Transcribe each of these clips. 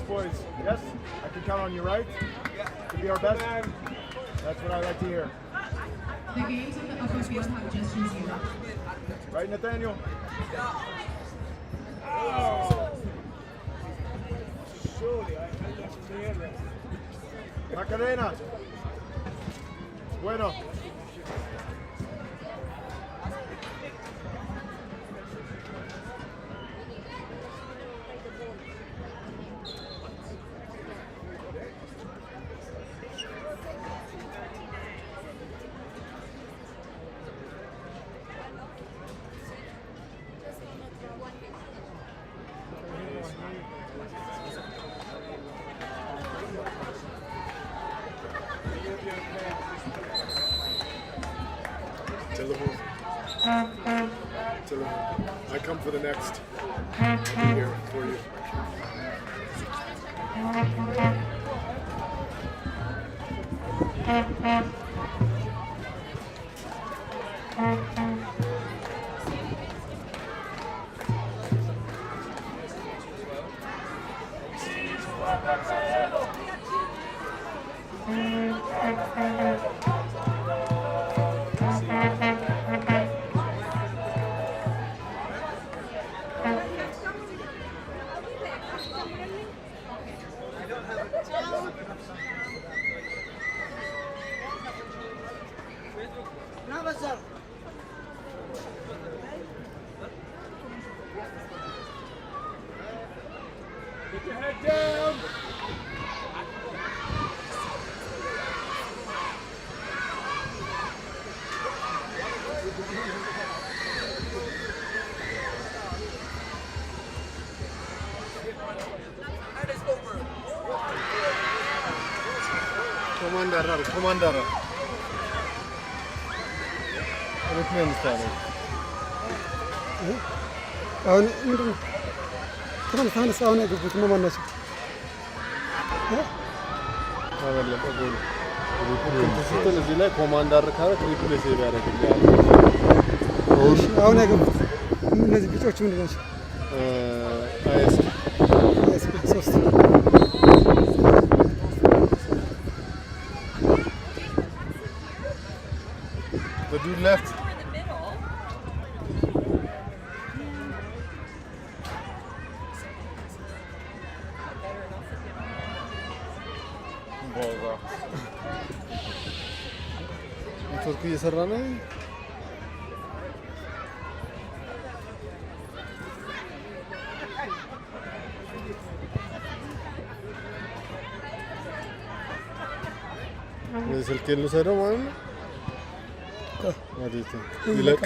boys. Yes? I can count on you, right? To be our best? That's what I like to hear. The games on the upper field have just resumed. Right, Nathaniel? Macarena. Bueno. I come for the next. I'll be here for you. Get your head down! Commander. Öğretmen istedim. አሁን ምንድን ነው ትናንት አነሳ አሁን የገቡት እነማን ናቸው? ተበለጠ ጎል ስትል እዚህ ላይ ኮማንደር ካረክ ሪፕሌስ ያደርግልሃል። አሁን የገቡት እነዚህ ቢጫዎቹ ምንድን ናቸው? አይኤስ ሶስት The dude left. ኔትወርክ እየሰራ ነው። ስልኬን ልውሰደው ማለት ነው። ይለቅ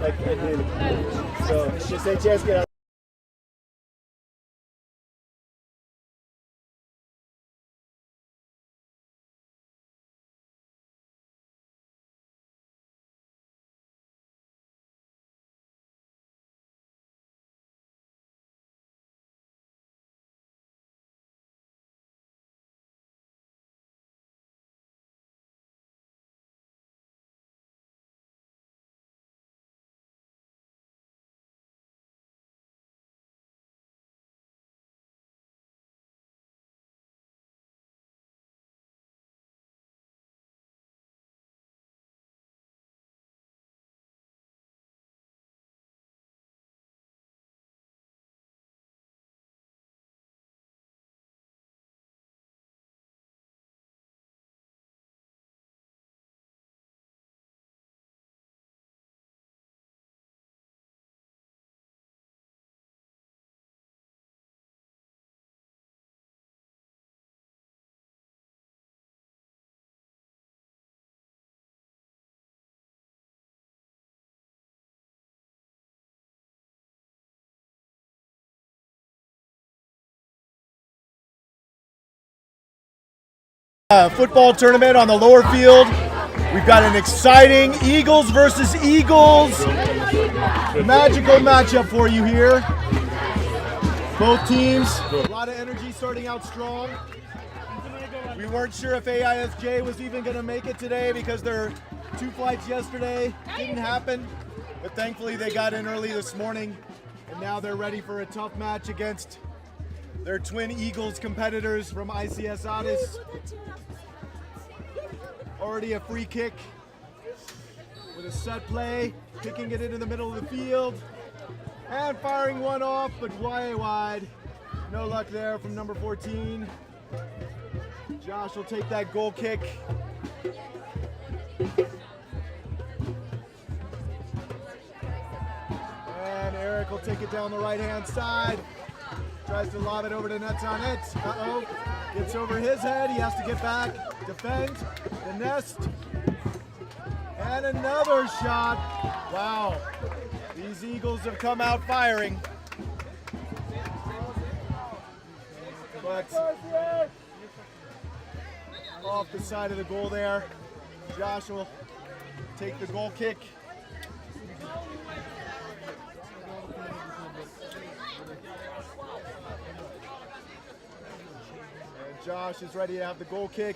Like ideally. So just say chance get out. Football tournament on the lower field. We've got an exciting Eagles versus Eagles magical matchup for you here. Both teams, a lot of energy starting out strong. We weren't sure if AISJ was even going to make it today because their 2 flights yesterday didn't happen, but thankfully they got in early this morning and now they're ready for a tough match against their twin Eagles competitors from ICS Addis. Already a free kick with a set play, kicking it into the middle of the field and firing one off, but way wide. No luck there from number 14. Josh will take that goal kick. And Eric will take it down the right-hand side. Tries to lob it over to nets on it. Uh-oh. Gets over his head. He has to get back, defend, the nest. And another shot. Wow. These Eagles have come out firing. But off the side of the goal there. Josh will take the goal kick. And Josh is ready to have the goal kick.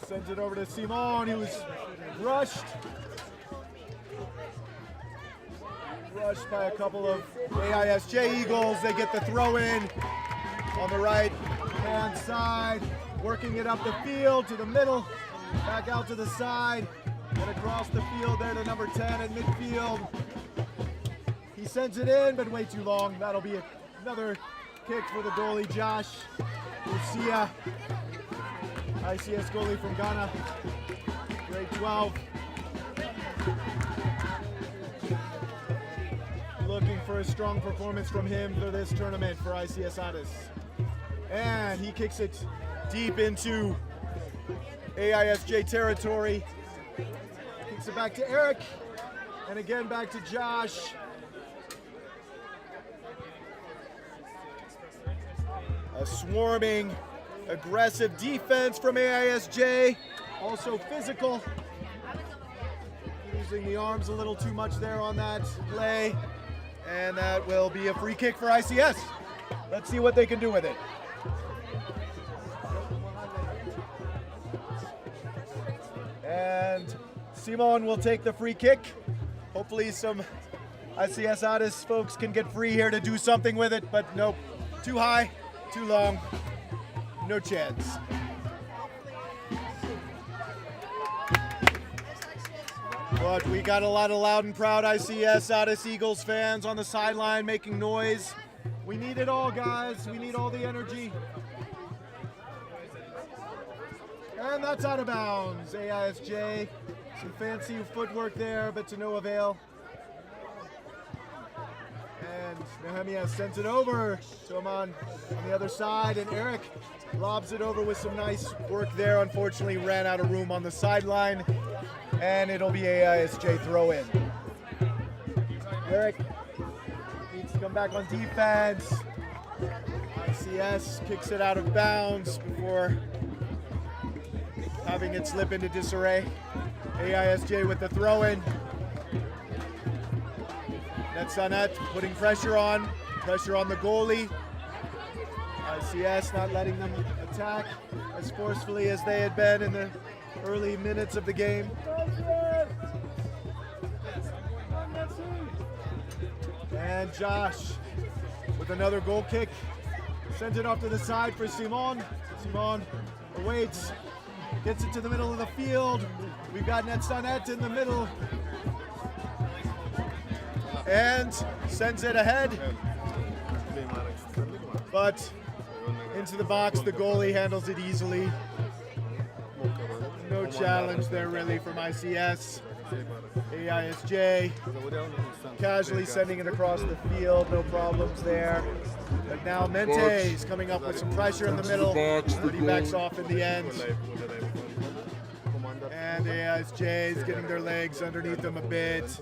Sends it over to Simon, who was rushed. Rushed by a couple of AISJ Eagles. They get the throw in on the right hand side, working it up the field to the middle, back out to the side, and across the field there to number 10 at midfield. He sends it in, but way too long. That'll be another kick for the goalie, Josh Lucia, ICS goalie from Ghana, grade 12. Looking for a strong performance from him for this tournament for ICS Addis. And he kicks it deep into AISJ territory. Kicks it back to Eric, and again back to Josh. A swarming, aggressive defense from AISJ, also physical. Using the arms a little too much there on that play. And that will be a free kick for ICS. Let's see what they can do with it. And Simon will take the free kick. Hopefully some ICS Addis folks can get free here to do something with it, but nope. Too high, too long, no chance. But we got a lot of loud and proud ICS Addis Eagles fans on the sideline making noise. We need it all, guys. We need all the energy. And that's out of bounds. AISJ, some fancy footwork there, but to no avail. And Nehemiah sends it over to Aman on the other side, and Eric lobs it over with some nice work there. Unfortunately, ran out of room on the sideline. and it'll be AISJ throw in. Eric needs to come back on defense. ICS kicks it out of bounds before having it slip into disarray. AISJ with the throw in. Nets on net, putting pressure on the goalie. ICS not letting them attack as forcefully as they had been in the early minutes of the game. And Josh with another goal kick. Sends it off to the side for Simon. Simon awaits, gets it to the middle of the field. We've got Netsanet in the middle. And sends it ahead. But into the box, the goalie handles it easily. No challenge there really from ICS. AISJ casually sending it across the field, no problems there. But now Mente is coming up with some pressure in the middle, but he backs off in the end. And AISJ is getting their legs underneath them a bit,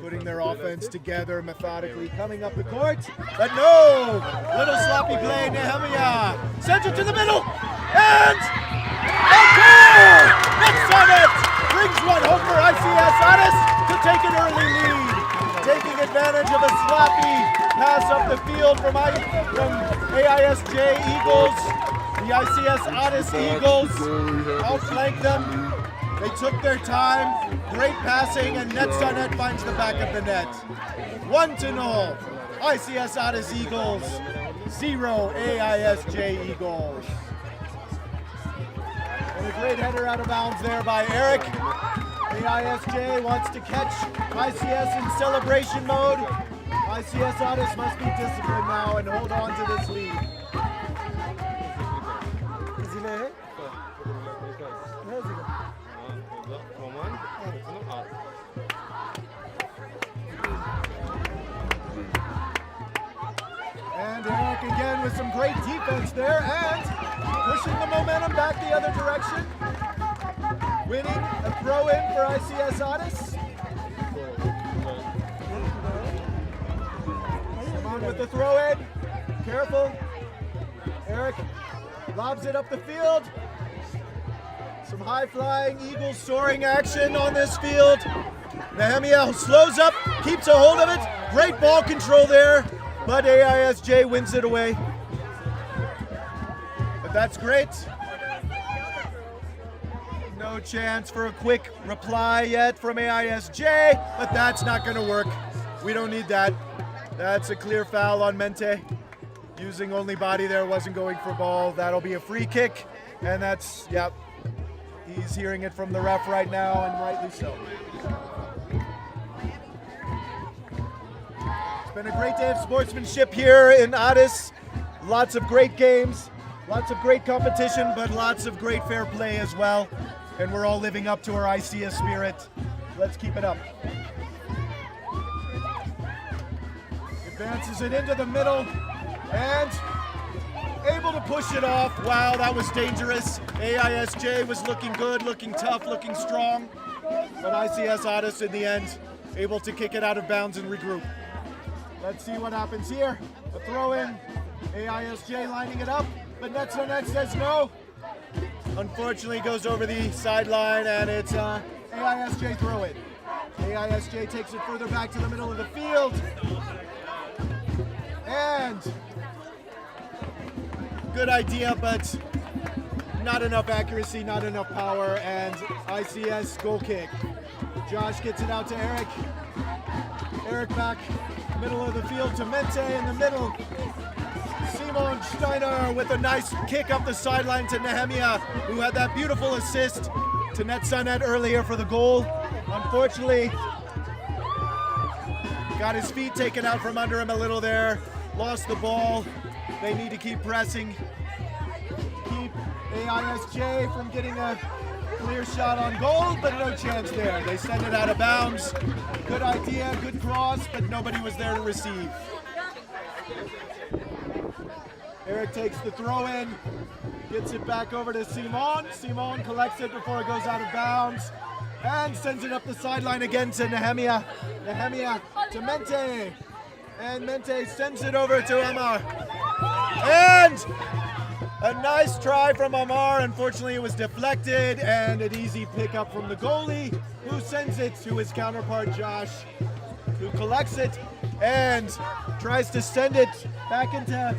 putting their offense together methodically, coming up the court. But no! Little sloppy play, Nehemiah sends it to the middle, and a goal! Next on it! Brings one home for ICS Addis to take an early lead. Taking advantage of a sloppy pass up the field from AISJ Eagles. The ICS Addis Eagles outflanked them. They took their time. Great passing, and Netsanet finds the back of the net. 1-0. ICS Addis Eagles, 0 AISJ Eagles. And a great header out of bounds there by Eric. AISJ wants to catch ICS in celebration mode. ICS Addis must be disciplined now and hold on to this lead. And Eric again with some great defense there and pushing the momentum back the other direction. Winning a throw-in for ICS Addis. Simon with the throw-in. Careful. Eric lobs it up the field. Some high-flying Eagles soaring action on this field. Nehemiah slows up, keeps a hold of it. Great ball control there, but AISJ wins it away. But that's great. No chance for a quick reply yet from AISJ, but that's not going to work. We don't need that. That's a clear foul on Mente. Using only body there, wasn't going for ball. That'll be a free kick, and that's, yep. He's hearing it from the ref right now, and rightly so. It's been a great day of sportsmanship here in Addis. Lots of great games, lots of great competition, but lots of great fair play as well. And we're all living up to our ICS spirit. Let's keep it up. Advances it into the middle, and able to push it off. Wow, that was dangerous. AISJ was looking good, looking tough, looking strong. But ICS Addis in the end, able to kick it out of bounds and regroup. Let's see what happens here. A throw in. AISJ lining it up, but Netsanet says no. Unfortunately goes over the sideline, and it's AISJ throw in. AISJ takes it further back to the middle of the field. And good idea, but not enough accuracy, not enough power, and ICS goal kick. Josh gets it out to Eric. Eric back, middle of the field to Mente in the middle. Simon Steiner with a nice kick up the sideline to Nehemiah, who had that beautiful assist to Netsanet earlier for the goal. Unfortunately, got his feet taken out from under him a little there, lost the ball. They need to keep pressing, keep AISJ from getting a clear shot on goal, but no chance there. They send it out of bounds. Good idea, good cross, but nobody was there to receive. Eric takes the throw in, gets it back over to Simon. Simon collects it before it goes out of bounds. and sends it up the sideline again to Nehemiah. Nehemiah to Mente. And Mente sends it over to Amar. And a nice try from Amar. Unfortunately, it was deflected, and an easy pickup from the goalie, who sends it to his counterpart, Josh, who collects it and tries to send it back into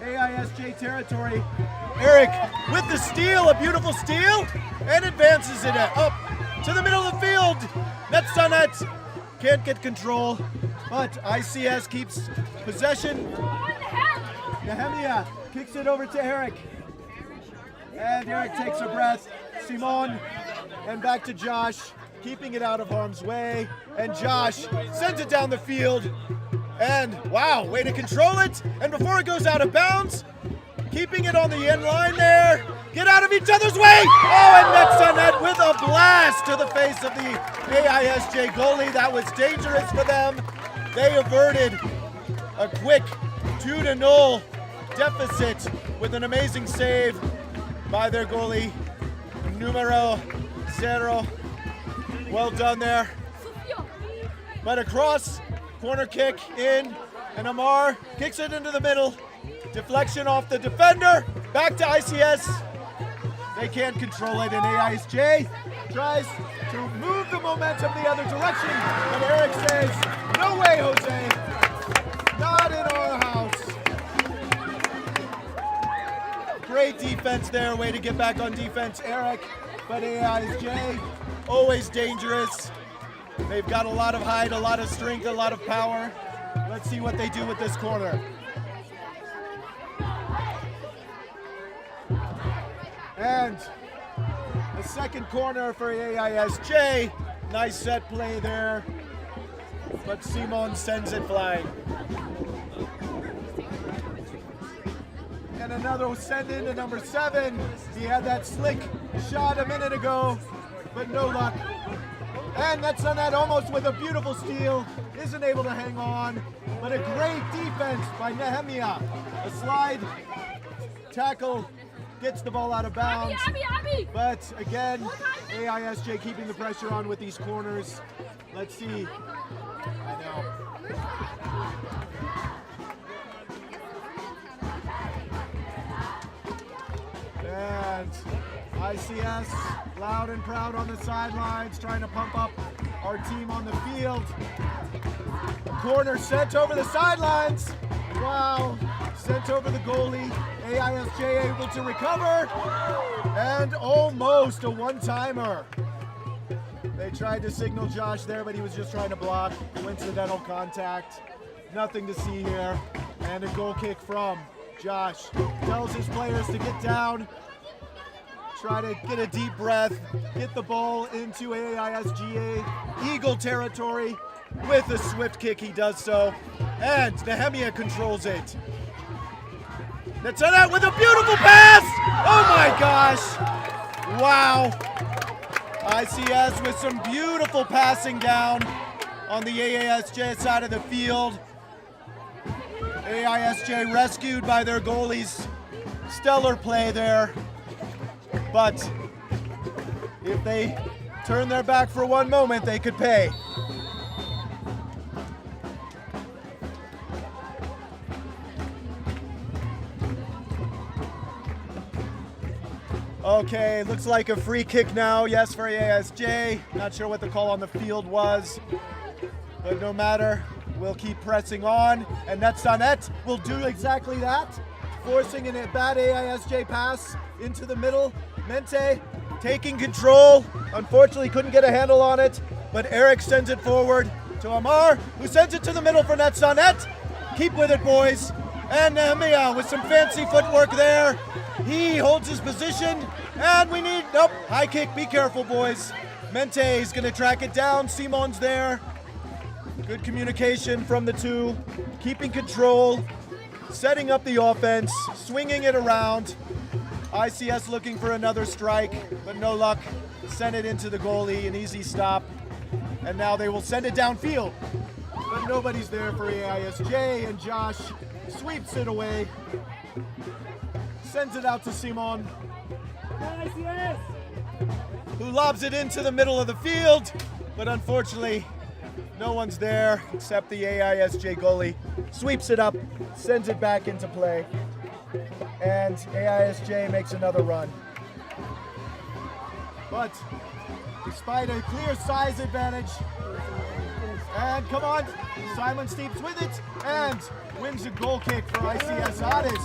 AISJ territory. Eric with the steal, a beautiful steal, and advances it up to the middle of the field. Nets on net. Can't get control, but ICS keeps possession. Nehemiah kicks it over to Eric. And Eric takes a breath. Simon, and back to Josh, keeping it out of harm's way. And Josh sends it down the field. And wow, way to control it. And before it goes out of bounds, keeping it on the end line there. Get out of each other's way. Oh, and nets on net with a blast to the face of the AISJ goalie. That was dangerous for them. They averted a quick 2-0 deficit with an amazing save by their goalie, numero 0. Well done there. But across, corner kick in, and Amar kicks it into the middle. Deflection off the defender, back to ICS. They can't control it, and AISJ tries to move the momentum the other direction, but Eric says, no way, Jose, not in our house. Great defense there, way to get back on defense, Eric, but AISJ, always dangerous. They've got a lot of height, a lot of strength, a lot of power. Let's see what they do with this corner. And the second corner for AISJ. Nice set play there, but Simon sends it flying. And another send in to number 7. He had that slick shot a minute ago, but no luck. And that's on that almost with a beautiful steal. Isn't able to hang on, but a great defense by Nehemiah. A slide tackle. Gets the ball out of bounds, but again, AISJ keeping the pressure on with these corners. Let's see. I know. And ICS loud and proud on the sidelines, trying to pump up our team on the field. Corner sent over the sidelines. Wow, sent over the goalie. AISJ able to recover, and almost a one-timer. They tried to signal Josh there, but he was just trying to block. Coincidental contact. Nothing to see here. And a goal kick from Josh. Tells his players to get down, try to get a deep breath, get the ball into AISGA Eagle territory. With a swift kick, he does so. And Nehemiah controls it. Natana with a beautiful pass! Oh my gosh! Wow! ICS with some beautiful passing down on the AISJ side of the field. AISJ rescued by their goalies. Stellar play there. But if they turn their back for one moment, they could pay. Okay, looks like a free kick now. Yes, for AISJ. Not sure what the call on the field was, but no matter. We'll keep pressing on, and Netzanet will do exactly that, forcing a bad AISJ pass into the middle. Mente taking control. Unfortunately, couldn't get a handle on it, but Eric sends it forward to Amar, who sends it to the middle for Netzanet. Keep with it, boys. And Nehemiah with some fancy footwork there. He holds his position, and we need, nope, high kick, be careful, boys. Mente is gonna track it down, Simon's there. Good communication from the two, keeping control, setting up the offense, swinging it around. ICS looking for another strike, but no luck. Send it into the goalie, an easy stop. And now they will send it downfield. But nobody's there for AISJ, and Josh sweeps it away. Sends it out to Simon. ICS! who lobs it into the middle of the field, but unfortunately, no one's there except the AISJ goalie. Sweeps it up, sends it back into play, and AISJ makes another run. But despite a clear size advantage, and come on, Simon Steeps with it, and wins a goal kick for ICS Addis.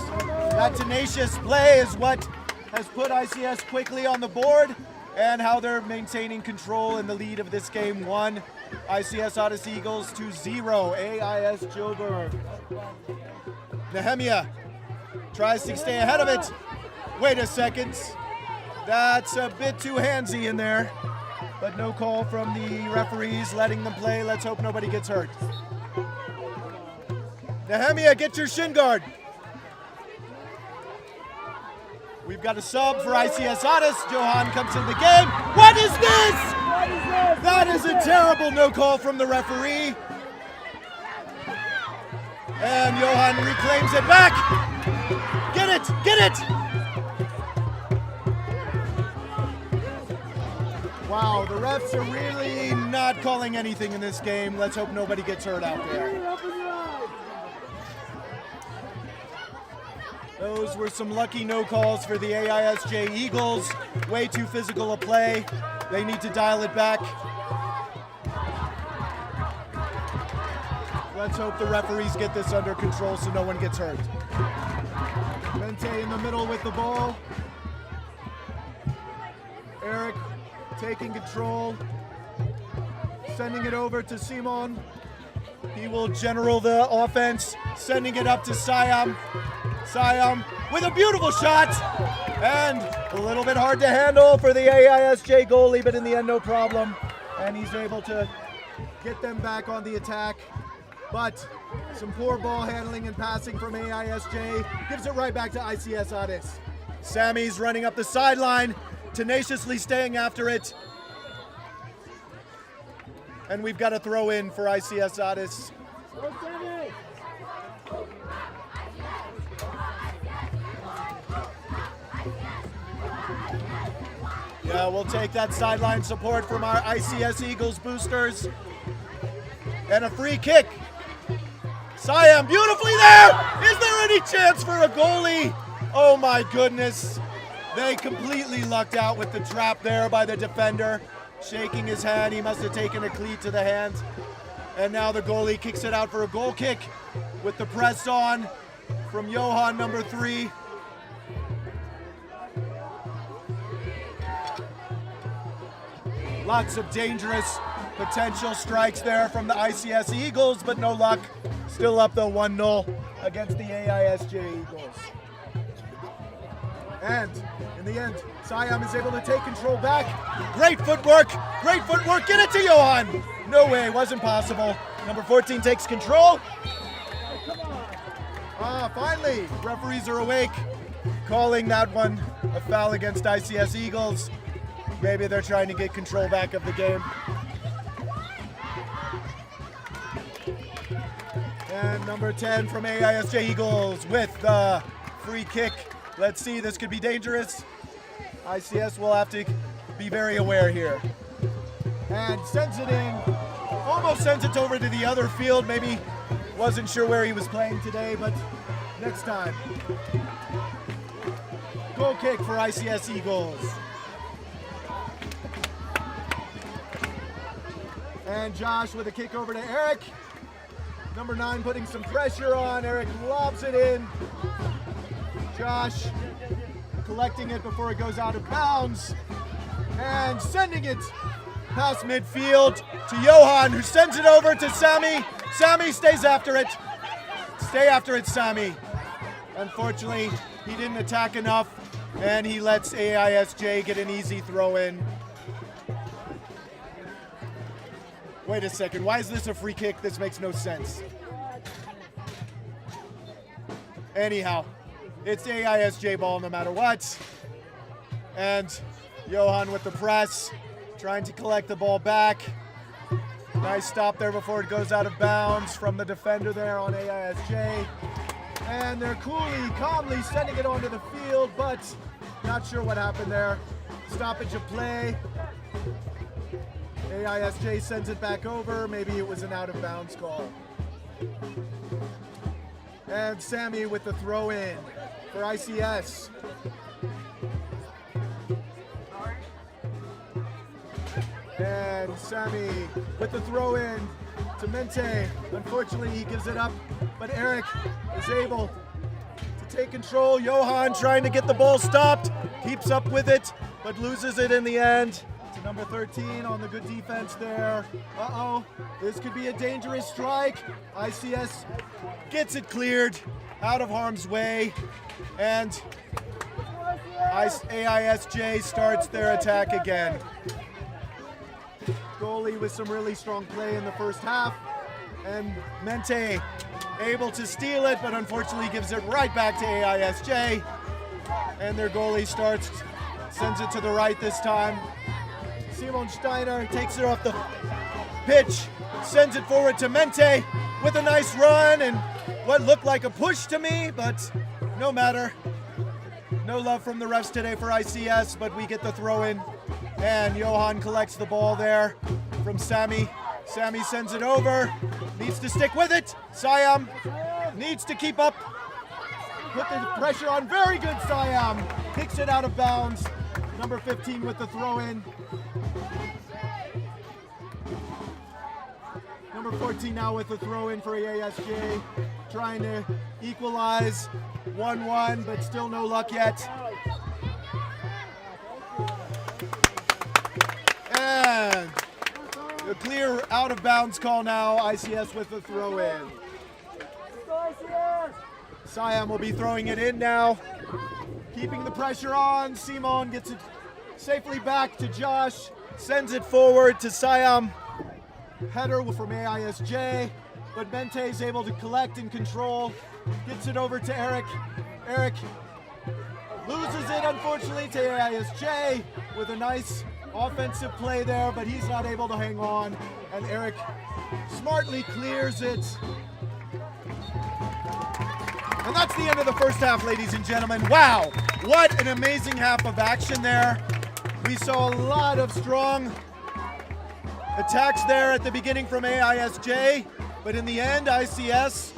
That tenacious play is what has put ICS quickly on the board, and how they're maintaining control in the lead of this game. 1 ICS Addis Eagles to 0 AIS Joburg. Nehemiah tries to stay ahead of it. Wait a second. That's a bit too handsy in there, but no call from the referees, letting them play. Let's hope nobody gets hurt. Nehemiah, get your shin guard. We've got a sub for ICS Addis. Johan comes in the game. What is this? That is a terrible no call from the referee. And Johan reclaims it back. Get it, get it. Wow, the refs are really not calling anything in this game. Let's hope nobody gets hurt out there. Those were some lucky no calls for the AISJ Eagles. Way too physical a play. They need to dial it back. Let's hope the referees get this under control so no one gets hurt. Mente in the middle with the ball. Eric taking control. Sending it over to Simon. He will general the offense. Sending it up to Siam. Siam with a beautiful shot, and a little bit hard to handle for the AISJ goalie, but in the end, no problem. And he's able to get them back on the attack. But some poor ball handling and passing from AISJ gives it right back to ICS Addis. Sammy's running up the sideline, tenaciously staying after it. And we've got a throw in for ICS Addis. Yeah, we'll take that sideline support from our ICS Eagles boosters. And a free kick. Siam beautifully there. Is there any chance for a goalie? Oh my goodness. They completely lucked out with the trap there by the defender. Shaking his hand, he must have taken a cleat to the hand. And now the goalie kicks it out for a goal kick with the press on from Johan, number 3. Lots of dangerous potential strikes there from the ICS Eagles, but no luck. Still up though 1-0 against the AISJ Eagles. And in the end, Siam is able to take control back. Great footwork, get it to Johan. No way, wasn't possible. Number 14 takes control. Finally, referees are awake, calling that one a foul against ICS Eagles. Maybe they're trying to get control back of the game. And number 10 from AISJ Eagles with the free kick. Let's see, this could be dangerous. ICS will have to be very aware here. And sends it in, almost sends it over to the other field. Maybe wasn't sure where he was playing today, but next time. Goal kick for ICS Eagles. And Josh with a kick over to Eric. Number 9 putting some pressure on. Eric lobs it in. Josh collecting it before it goes out of bounds. And sending it past midfield to Johan, who sends it over to Sammy. Sammy stays after it. Stay after it, Sammy. Unfortunately, he didn't attack enough, and he lets AISJ get an easy throw in. Wait a second, why is this a free kick? This makes no sense. Anyhow, it's AISJ ball no matter what. And Johan with the press, trying to collect the ball back. Nice stop there before it goes out of bounds from the defender there on AISJ. And they're coolly, calmly sending it onto the field, but not sure what happened there. Stoppage of play. AISJ sends it back over. Maybe it was an out of bounds call. And Sammy with the throw in for ICS. And Sammy with the throw in to Mente. Unfortunately, he gives it up, but Eric is able to take control. Johan trying to get the ball stopped, keeps up with it, but loses it in the end. To number 13 on the good defense there. Uh-oh, this could be a dangerous strike. ICS gets it cleared out of harm's way, and AISJ starts their attack again. Goalie with some really strong play in the first half, and Mente able to steal it, but unfortunately gives it right back to AISJ, and their goalie sends it to the right this time. Simon Steiner takes it off the pitch, sends it forward to Mente with a nice run and what looked like a push to me, but no matter. No love from the refs today for ICS, but we get the throw in. And Johan collects the ball there from Sammy. Sammy sends it over, needs to stick with it. Siam needs to keep up, put the pressure on. Very good, Siam. Kicks it out of bounds. Number 15 with the throw in. Number 14 now with the throw in for AISJ. Trying to equalize 1-1, but still no luck yet. And a clear out of bounds call now. ICS with the throw in. Siam will be throwing it in now. Keeping the pressure on. Simon gets it safely back to Josh. Sends it forward to Siam. Header from AISJ. But Mente is able to collect and control. Gets it over to Eric. Eric loses it, unfortunately, to AISJ with a nice offensive play there, but he's not able to hang on, and Eric smartly clears it. And that's the end of the first half, ladies and gentlemen. Wow, what an amazing half of action there. We saw a lot of strong attacks there at the beginning from AISJ, but in the end, ICS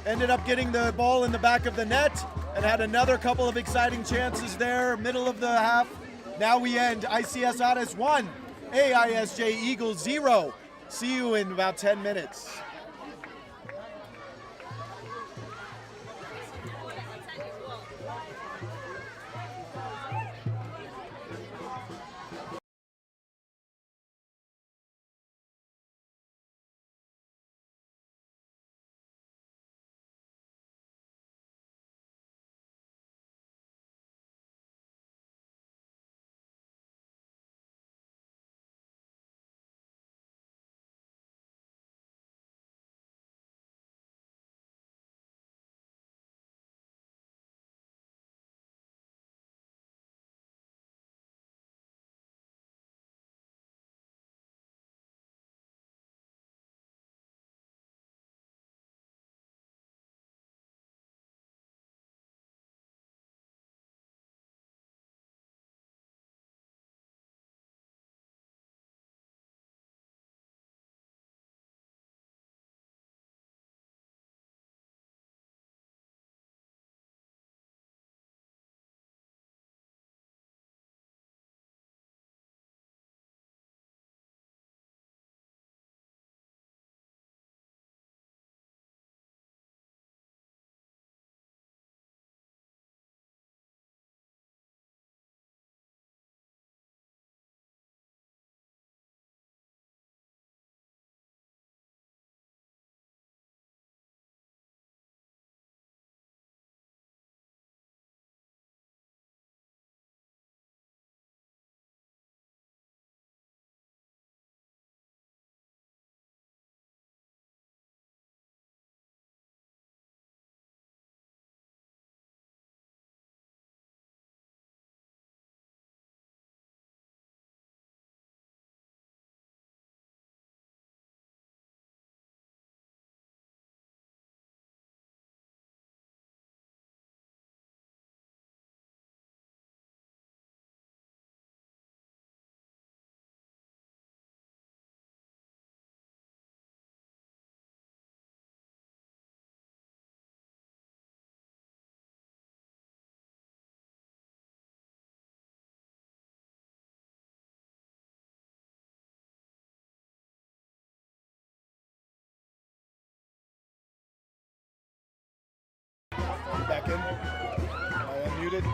ended up getting the ball in the back of the net and had another couple of exciting chances there, middle of the half. Now we end ICS Addis 1, AISJ Eagles 0. See you in about 10 minutes. second. I unmuted.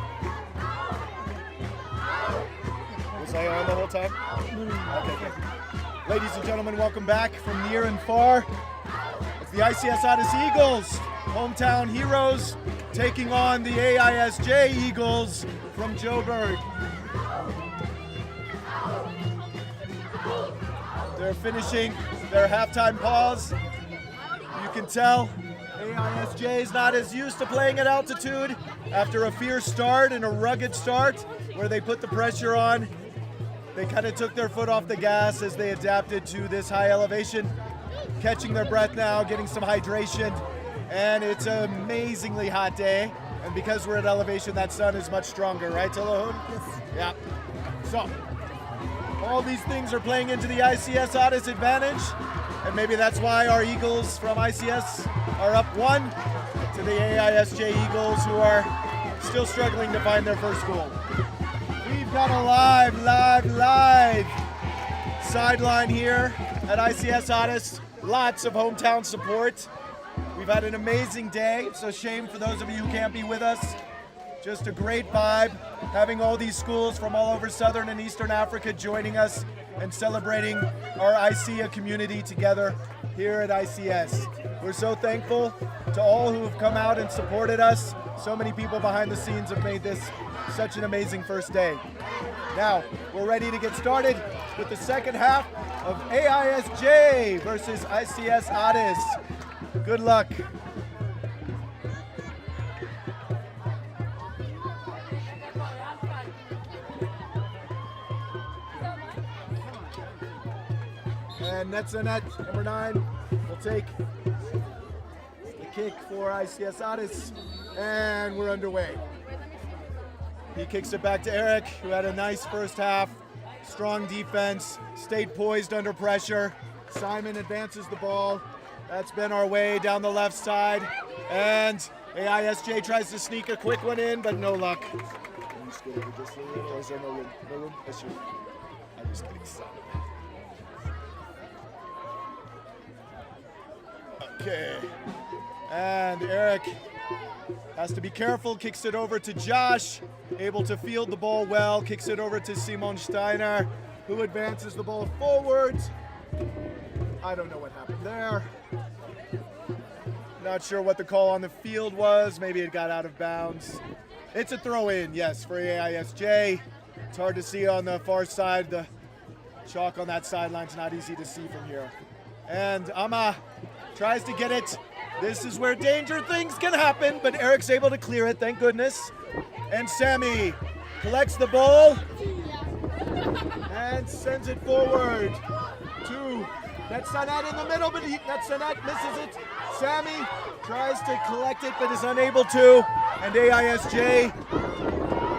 Was I on the whole time? Okay, good. Ladies and gentlemen, welcome back from near and far. It's the ICS Addis Eagles, hometown heroes, taking on the AISJ Eagles from Joburg. They're finishing their halftime pause. You can tell AISJ is not as used to playing at altitude after a fierce start and a rugged start where they put the pressure on. They kind of took their foot off the gas as they adapted to this high elevation, catching their breath now, getting some hydration, and it's an amazingly hot day. And because we're at elevation, that sun is much stronger, right, Tilahun? Yes. Yeah. So, all these things are playing into the ICS Addis advantage, and maybe that's why our Eagles from ICS are up 1 to the AISJ Eagles, who are still struggling to find their first goal. We've got a live sideline here at ICS Addis. Lots of hometown support. We've had an amazing day. It's a shame for those of you who can't be with us. Just a great vibe, having all these schools from all over Southern and Eastern Africa joining us and celebrating our ICEA community together here at ICS. We're so thankful to all who have come out and supported us. So many people behind the scenes have made this such an amazing first day. Now, we're ready to get started with the second half of AISJ versus ICS Addis. Good luck. And Netzanet, number 9, will take the kick for ICS Addis, and we're underway. He kicks it back to Eric, who had a nice first half, strong defense, stayed poised under pressure. Simon advances the ball. That's been our way down the left side, and AISJ tries to sneak a quick one in, but no luck. I'm just kidding. Is there no room? No room? That's true. I'm just kidding. Okay, and Eric has to be careful, kicks it over to Josh, able to field the ball well, kicks it over to Simon Steiner, who advances the ball forwards. I don't know what happened there. Not sure what the call on the field was, maybe it got out of bounds. It's a throw in, yes, for AISJ. It's hard to see on the far side, the chalk on that sideline's not easy to see from here. And Ama tries to get it. This is where danger things can happen, but Eric's able to clear it, thank goodness. And Sammy collects the ball and sends it forward to Netzanet in the middle, but Netzanet misses it. Sammy tries to collect it, but is unable to. And AISJ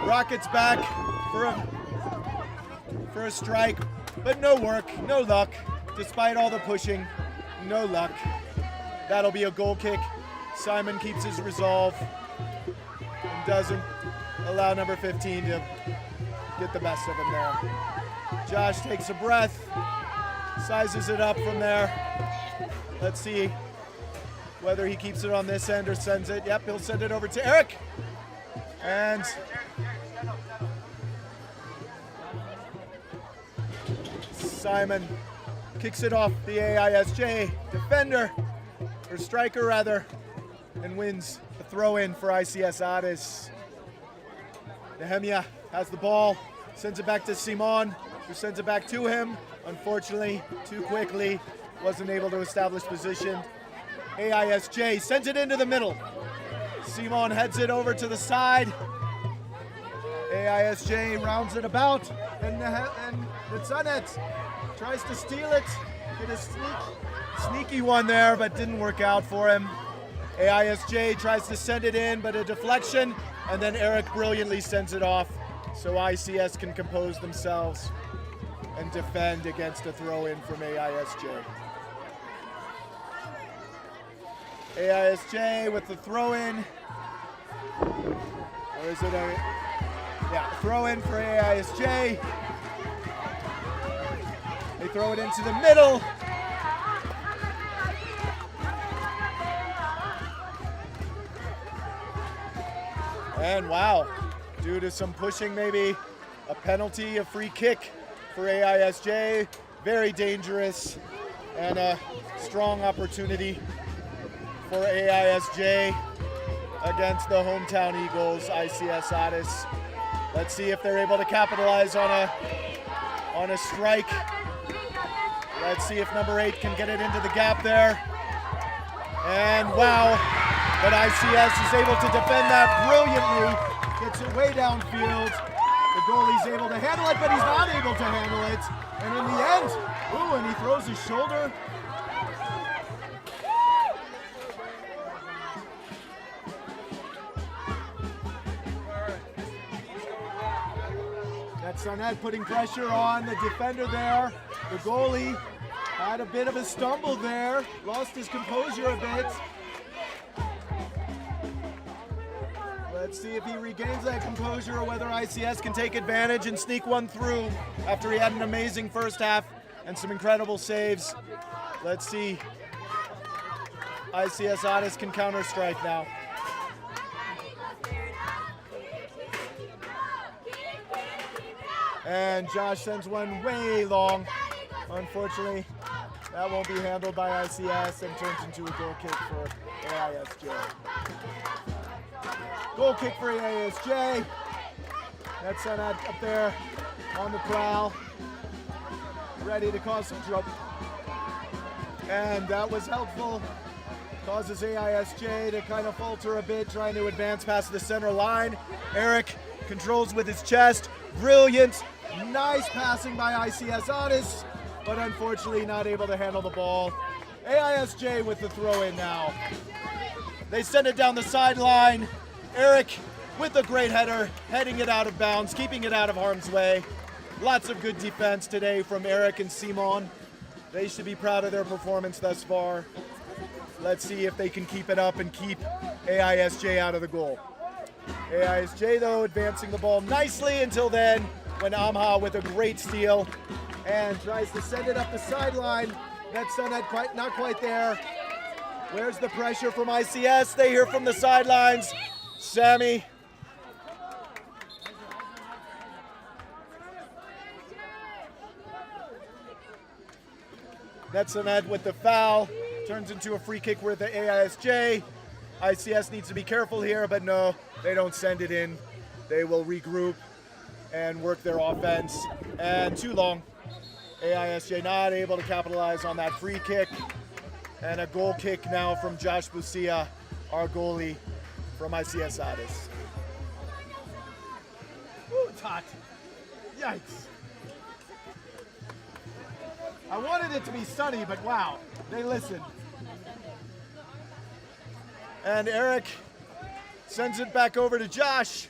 rockets back for a strike, but no work, no luck. Despite all the pushing, no luck. That'll be a goal kick. Simon keeps his resolve and doesn't allow number 15 to get the best of him there. Josh takes a breath, sizes it up from there. Let's see whether he keeps it on this end or sends it. Yep, he'll send it over to Eric. And Simon kicks it off the AISJ defender, or striker rather, and wins a throw-in for ICS Addis. Nehemiah has the ball, sends it back to Simon, who sends it back to him. Unfortunately, too quickly, wasn't able to establish position. AISJ sends it into the middle. Simon heads it over to the side. AISJ rounds it about, and Netzanet tries to steal it. Get a sneaky one there, but didn't work out for him. AISJ tries to send it in, but a deflection, and then Eric brilliantly sends it off, so ICS can compose themselves and defend against a throw-in from AISJ. AISJ with the throw-in. Or is it a throw-in for AISJ. They throw it into the middle. And wow, due to some pushing, maybe a penalty, a free kick for AISJ. Very dangerous and a strong opportunity for AISJ against the hometown Eagles, ICS Addis. Let's see if they're able to capitalize on a strike. Let's see if number 8 can get it into the gap there. And wow, but ICS is able to defend that brilliantly. Gets it way downfield. The goalie's able to handle it, but he's not able to handle it. And in the end, ooh, and he throws his shoulder. That's Sonette putting pressure on the defender there. The goalie had a bit of a stumble there, lost his composure a bit. Let's see if he regains that composure or whether ICS can take advantage and sneak one through after he had an amazing first half and some incredible saves. Let's see. ICS Addis can counter-strike now. And Josh sends one way long. Unfortunately, that won't be handled by ICS and turns into a goal kick for AISJ. Goal kick for AISJ. That's up there on the prowl, ready to cause some trouble. And that was helpful. Causes AISJ to kind of falter a bit, trying to advance past the center line. Eric controls with his chest. Brilliant. Nice passing by ICS Addis, but unfortunately not able to handle the ball. AISJ with the throw in now. They send it down the sideline. Eric with a great header, heading it out of bounds, keeping it out of harm's way. Lots of good defense today from Eric and Simon. They should be proud of their performance thus far. Let's see if they can keep it up and keep AISJ out of the goal. AISJ though advancing the ball nicely until then, when Amha with a great steal and tries to send it up the sideline. That's not quite there. Where's the pressure from ICS? They hear from the sidelines. Sammy. Netsonet with the foul. Turns into a free kick with the AISJ. ICS needs to be careful here, but no, they don't send it in. They will regroup and work their offense. And too long. AISJ not able to capitalize on that free kick. And a goal kick now from Josh Busia, our goalie from ICS Addis. Ooh, it's hot. Yikes. I wanted it to be sunny, but wow, they listened. And Eric sends it back over to Josh,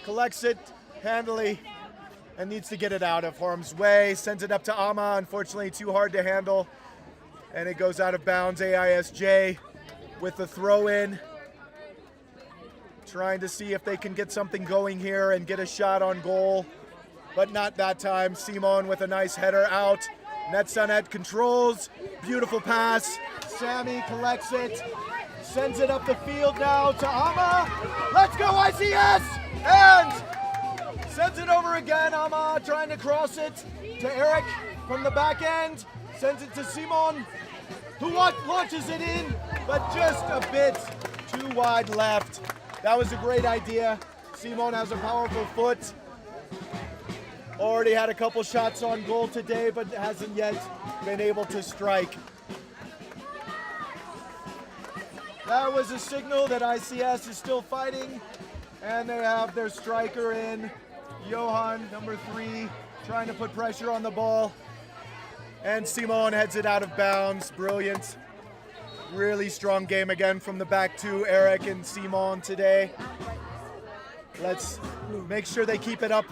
collects it handily, and needs to get it out of harm's way. Sends it up to Ama, unfortunately too hard to handle. And it goes out of bounds. AISJ with the throw in. Trying to see if they can get something going here and get a shot on goal. But not that time. Simon with a nice header out. Netsonet controls. Beautiful pass. Sammy collects it. Sends it up the field now to Ama. Let's go ICS! And sends it over again. Ama trying to cross it to Eric from the back end. Sends it to Simon, who launches it in, but just a bit too wide left. That was a great idea. Simon has a powerful foot. Already had a couple shots on goal today, but hasn't yet been able to strike. That was a signal that ICS is still fighting, and they have their striker in, Johan, number 3, trying to put pressure on the ball. And Simon heads it out of bounds. Brilliant. Really strong game again from the back two, Eric and Simon today. Let's make sure they keep it up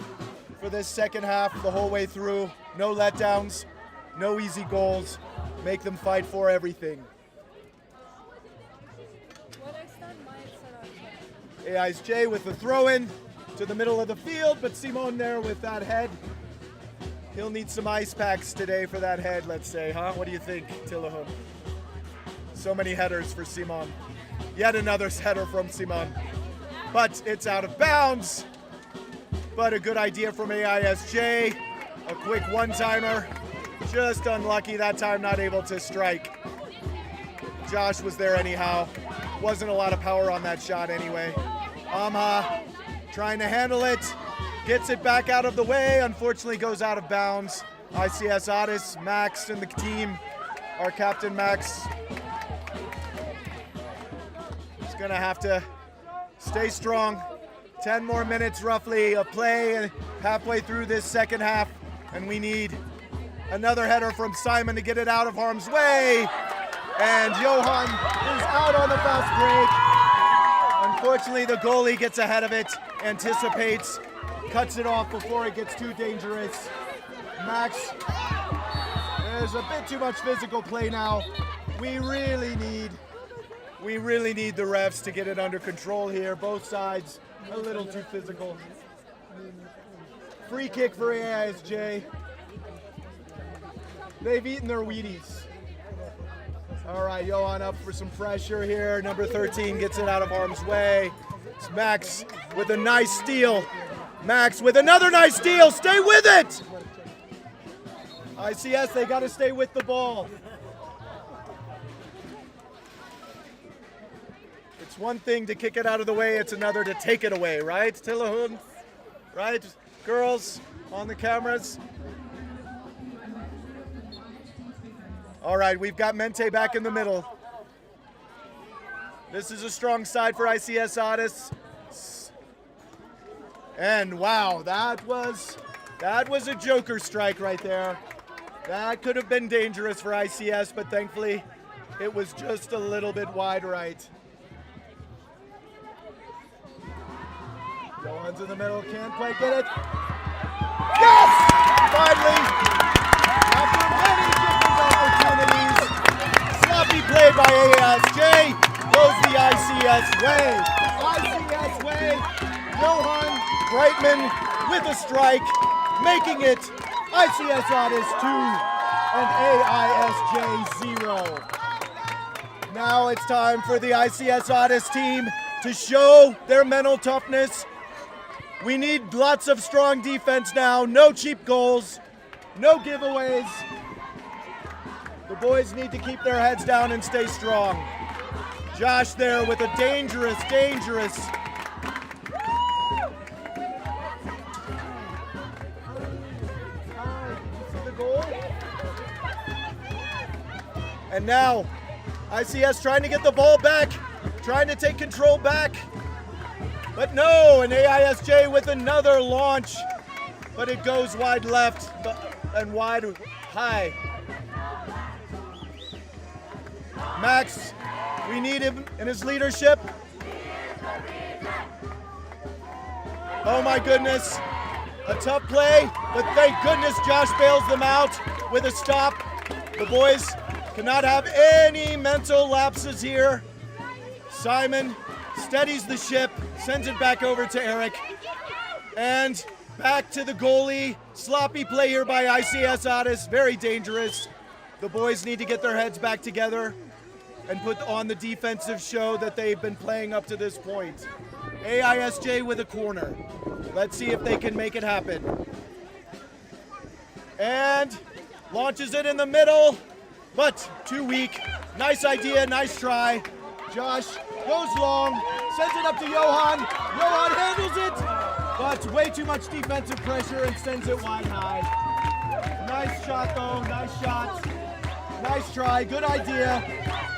for this second half the whole way through. No letdowns, no easy goals. Make them fight for everything. AISJ with the throw-in to the middle of the field, but Simon there with that head. He'll need some ice packs today for that head, let's say, huh? What do you think, Tillahun? So many headers for Simon. Yet another header from Simon. but it's out of bounds. But a good idea from AISJ. A quick one-timer. Just unlucky that time, not able to strike. Josh was there anyhow. Wasn't a lot of power on that shot anyway. Amha trying to handle it. Gets it back out of the way. Unfortunately goes out of bounds. ICS Addis, Max and the team. Our captain Max is gonna have to stay strong. 10 more minutes roughly of play halfway through this second half, and we need another header from Simon to get it out of harm's way. And Johan is out on the fast break. Unfortunately, the goalie gets ahead of it, anticipates, cuts it off before it gets too dangerous. Max, there's a bit too much physical play now. We really need the refs to get it under control here. Both sides a little too physical. Free kick for AISJ. They've eaten their Wheaties. All right, Johan up for some pressure here. Number 13 gets it out of harm's way. It's Max with a nice steal. Max with another nice steal. Stay with it. ICS, they got to stay with the ball. It's one thing to kick it out of the way, it's another to take it away, right? Tillahun, right? Girls on the cameras. All right, we've got Mente back in the middle. This is a strong side for ICS Addis. And wow, that was a joker strike right there. That could have been dangerous for ICS, but thankfully it was just a little bit wide right. Johan's in the middle, can't quite get it. Yes! Finally, after many different opportunities, sloppy play by AISJ goes the ICS way. ICS way, Johan Brightman with a strike, making it ICS Addis 2 and AISJ 0. Now it's time for the ICS Addis team to show their mental toughness. We need lots of strong defense now, no cheap goals, no giveaways. The boys need to keep their heads down and stay strong. Josh there with a dangerous. And now, ICS trying to get the ball back, trying to take control back. But no, and AISJ with another launch, but it goes wide left and wide high. Max, we need him in his leadership. Oh my goodness, a tough play, but thank goodness Josh bails them out with a stop. The boys cannot have any mental lapses here. Simon steadies the ship, sends it back over to Eric, and back to the goalie. Sloppy play here by ICS Addis, very dangerous. The boys need to get their heads back together and put on the defensive show that they've been playing up to this point. AISJ with a corner. Let's see if they can make it happen. And launches it in the middle, but too weak. Nice idea, nice try. Josh goes long, sends it up to Johan. Johan handles it, but way too much defensive pressure and sends it wide high. Nice shot though, nice shot. Nice try, good idea.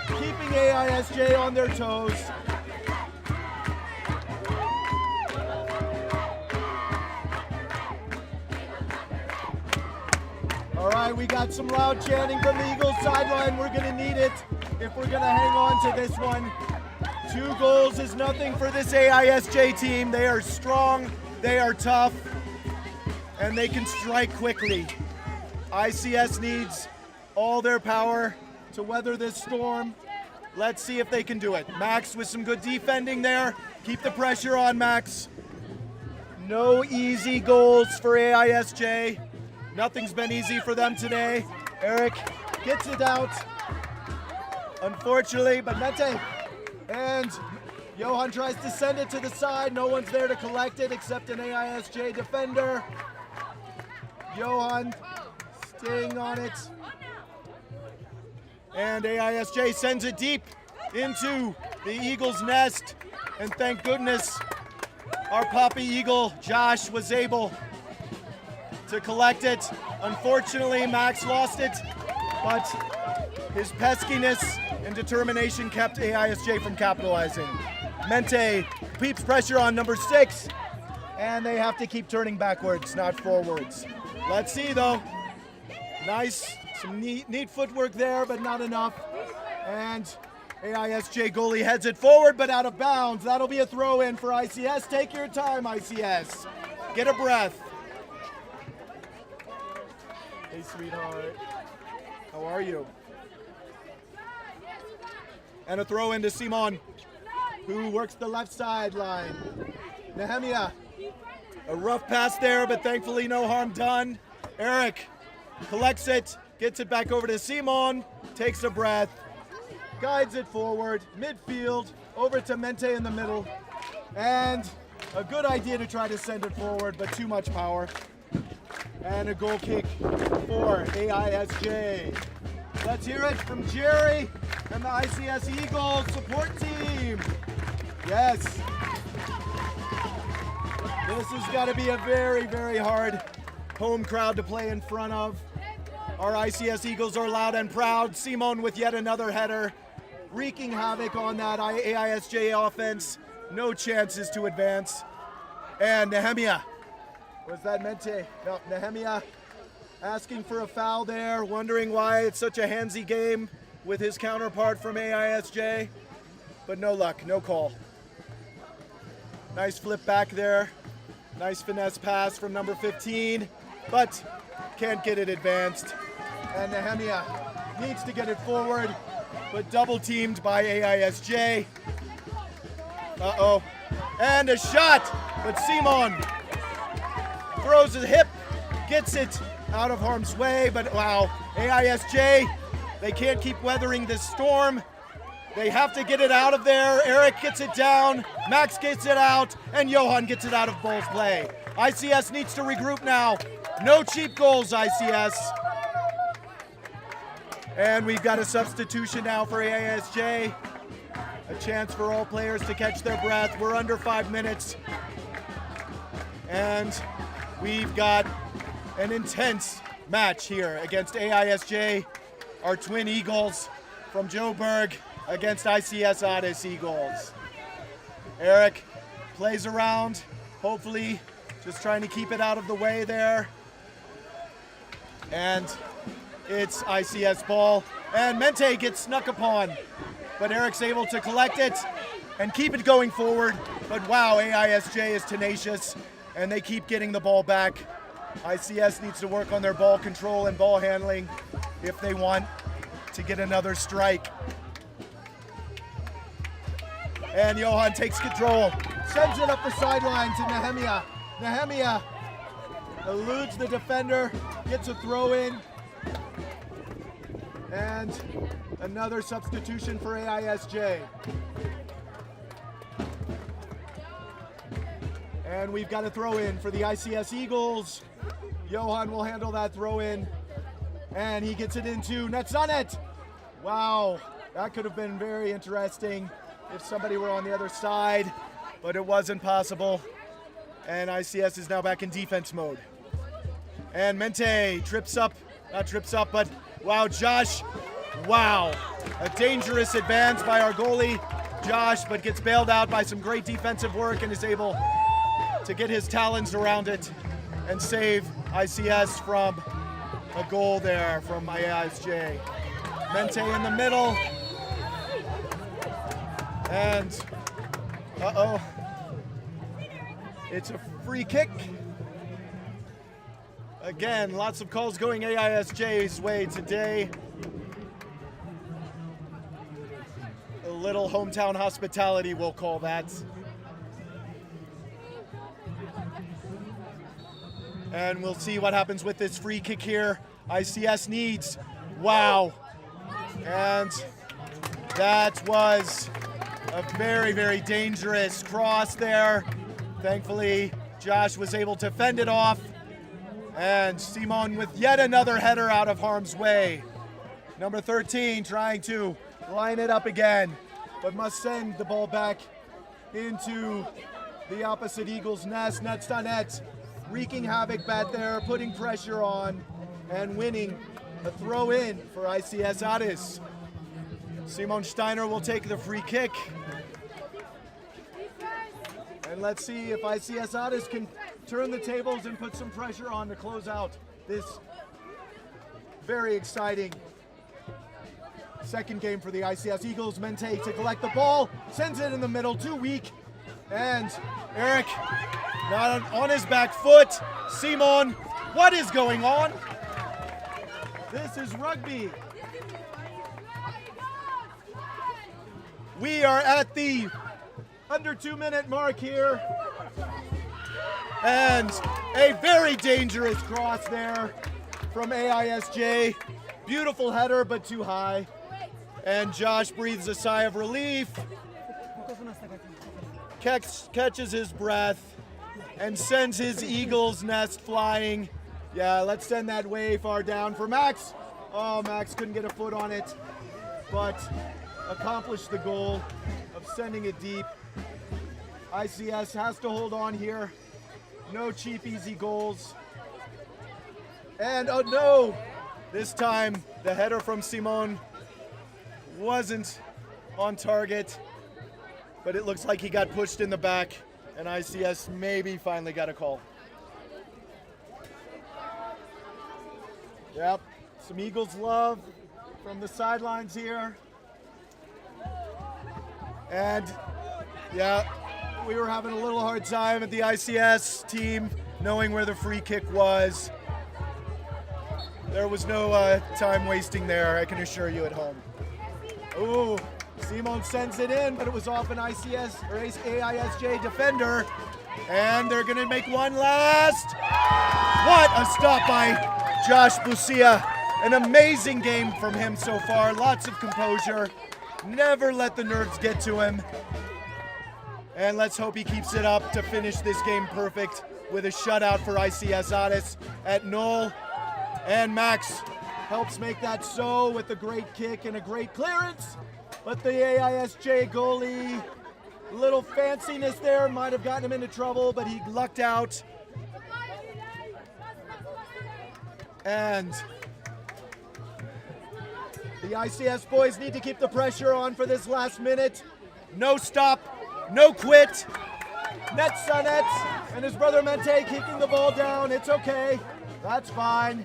Keeping AISJ on their toes. All right, we got some loud chanting from the Eagles sideline. We're gonna need it if we're gonna hang on to this one. 2 goals is nothing for this AISJ team. They are strong, they are tough, and they can strike quickly. ICS needs all their power to weather this storm. Let's see if they can do it. Max with some good defending there. Keep the pressure on, Max. No easy goals for AISJ. Nothing's been easy for them today. Eric gets it out. Unfortunately, but Mente and Johan tries to send it to the side. No one's there to collect it except an AISJ defender. Johan staying on it. And AISJ sends it deep into the Eagles' nest. And thank goodness our Poppy Eagle, Josh, was able to collect it. Unfortunately, Max lost it, but his peskiness and determination kept AISJ from capitalizing. Mente keeps pressure on number 6, and they have to keep turning backwards, not forwards. Let's see though. Nice, some neat footwork there, but not enough. And AISJ goalie heads it forward, but out of bounds. That'll be a throw in for ICS. Take your time, ICS. Get a breath. Hey, sweetheart. How are you? And a throw into Simon, who works the left sideline. Nehemiah, a rough pass there, but thankfully no harm done. Eric collects it, gets it back over to Simon, takes a breath, guides it forward, midfield, over to Mente in the middle. And a good idea to try to send it forward, but too much power. And a goal kick for AISJ. Let's hear it from Jerry and the ICS Eagles support team. Yes. This has got to be a very, very hard home crowd to play in front of. Our ICS Eagles are loud and proud. Simon with yet another header, wreaking havoc on that AISJ offense. No chances to advance. And Nehemiah. Was that Mente? No, Nehemiah asking for a foul there, wondering why it's such a handsy game with his counterpart from AISJ. But no luck, no call. Nice flip back there. Nice finesse pass from number 15, but can't get it advanced. And Nehemiah needs to get it forward, but double teamed by AISJ. Uh-oh. And a shot, but Simon throws his hip, gets it out of harm's way, but wow, AISJ, they can't keep weathering this storm. They have to get it out of there. Eric gets it down, Max gets it out, and Johan gets it out of Bull's play. ICS needs to regroup now. No cheap goals, ICS. And we've got a substitution now for AISJ. A chance for all players to catch their breath. We're under 5 minutes. And we've got an intense match here against AISJ, our twin Eagles from Joburg against ICS Addis Eagles. Eric plays around, hopefully just trying to keep it out of the way there. And it's ICS ball. And Mente gets snuck upon, but Eric's able to collect it and keep it going forward. But wow, AISJ is tenacious and they keep getting the ball back. ICS needs to work on their ball control and ball handling if they want to get another strike. And Johan takes control, sends it up the sideline to Nehemiah. Nehemiah eludes the defender, gets a throw in, and another substitution for AISJ. And we've got a throw in for the ICS Eagles. Johan will handle that throw in, and he gets it into Netzanet. Wow, that could have been very interesting if somebody were on the other side, but it wasn't possible. And ICS is now back in defense mode. And Mente not trips up, but wow, Josh, wow. A dangerous advance by our goalie, Josh, but gets bailed out by some great defensive work and is able to get his talons around it and save ICS from a goal there from ISJ. Mente in the middle. And, uh-oh, it's a free kick. Again, lots of calls going AISJ's way today. A little hometown hospitality, we'll call that. And we'll see what happens with this free kick here. ICS needs, wow. And that was A very, very dangerous cross there. Thankfully, Josh was able to fend it off. And Simon with yet another header out of harm's way. Number 13 trying to line it up again, but must send the ball back into the opposite Eagles' nest. Nets to net, wreaking havoc back there, putting pressure on, and winning a throw in for ICS Addis. Simon Steiner will take the free kick. And let's see if ICS Addis can turn the tables and put some pressure on to close out this very exciting second game for the ICS Eagles. Mente to collect the ball, sends it in the middle, too weak. And Eric not on his back foot. Simon, what is going on? This is rugby. We are at the under 2 minute mark here. And a very dangerous cross there from AISJ. Beautiful header, but too high. And Josh breathes a sigh of relief, catches his breath, and sends his Eagles nest flying. Yeah, let's send that way far down for Max. Oh, Max couldn't get a foot on it, but accomplished the goal of sending it deep. ICS has to hold on here. No cheap, easy goals. And oh no, this time the header from Simon wasn't on target, but it looks like he got pushed in the back, and ICS maybe finally got a call. Yep, some Eagles love from the sidelines here. And yeah, we were having a little hard time at the ICS team knowing where the free kick was. There was no time wasting there, I can assure you at home. Ooh, Simon sends it in, but it was off an ICS or AISJ defender. And they're gonna make one last. What a stop by Josh Busia. An amazing game from him so far. Lots of composure. Never let the nerves get to him. And let's hope he keeps it up to finish this game perfect with a shutout for ICS Addis at 0. And Max helps make that so with a great kick and a great clearance. But the AISJ goalie, a little fanciness there, might have gotten him into trouble, but he lucked out. And the ICS boys need to keep the pressure on for this last minute. No stop, no quit. Nets on nets, and his brother Mente kicking the ball down. It's okay. That's fine.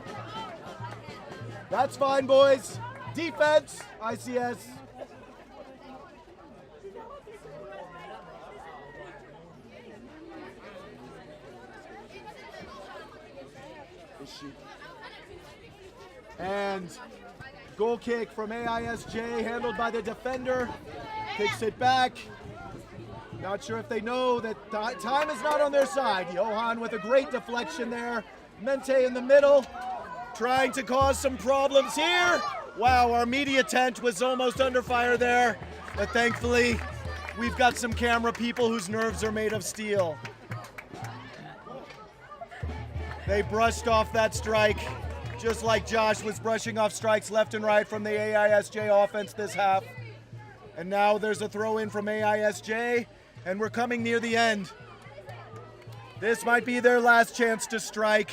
That's fine, boys. Defense, ICS. And goal kick from AISJ, handled by the defender. Kicks it back. Not sure if they know that time is not on their side. Johan with a great deflection there. Mente in the middle, trying to cause some problems here. Wow, our media tent was almost under fire there, but thankfully we've got some camera people whose nerves are made of steel. They brushed off that strike, just like Josh was brushing off strikes left and right from the AISJ offense this half. And now there's a throw in from AISJ, and we're coming near the end. This might be their last chance to strike.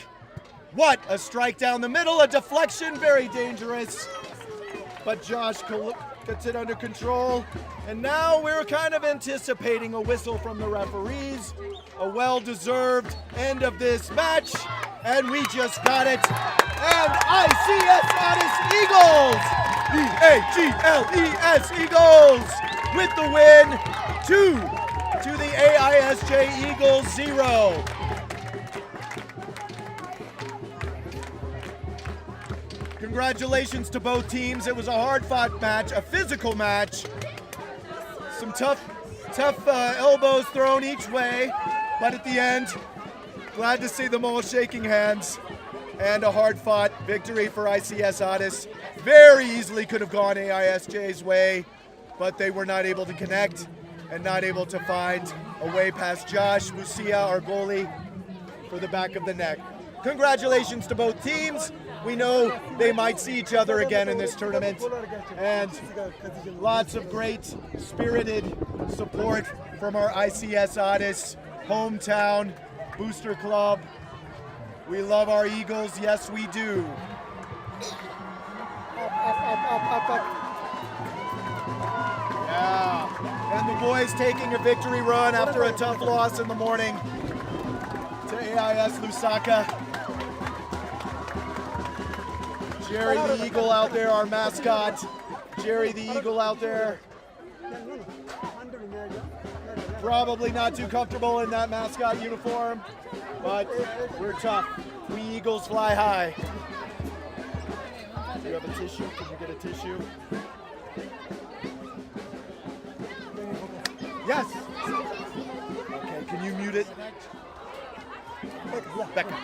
What a strike down the middle, a deflection, very dangerous. But Josh gets it under control. And now we're kind of anticipating a whistle from the referees. A well-deserved end of this match. And we just got it. And ICS Addis Eagles, E-A-G-L-E-S Eagles, with the win, 2 to the AISJ Eagles 0. Congratulations to both teams. It was a hard-fought match, a physical match. Some tough elbows thrown each way, but at the end, glad to see them all shaking hands. And a hard-fought victory for ICS Addis. Very easily could have gone AISJ's way, but they were not able to connect. and not able to find a way past Josh Musia, our goalie, for the back of the net. Congratulations to both teams. We know they might see each other again in this tournament, and lots of great spirited support from our ICS Addis hometown booster club. We love our Eagles, yes we do. Yeah, and the boys taking a victory run after a tough loss in the morning to AIS Lusaka. Jerry the Eagle out there, our mascot. Jerry the Eagle out there. Probably not too comfortable in that mascot uniform, but we're tough. We Eagles fly high. Do you have a tissue? Can you get a tissue? Yes. Okay, can you mute it? Becca.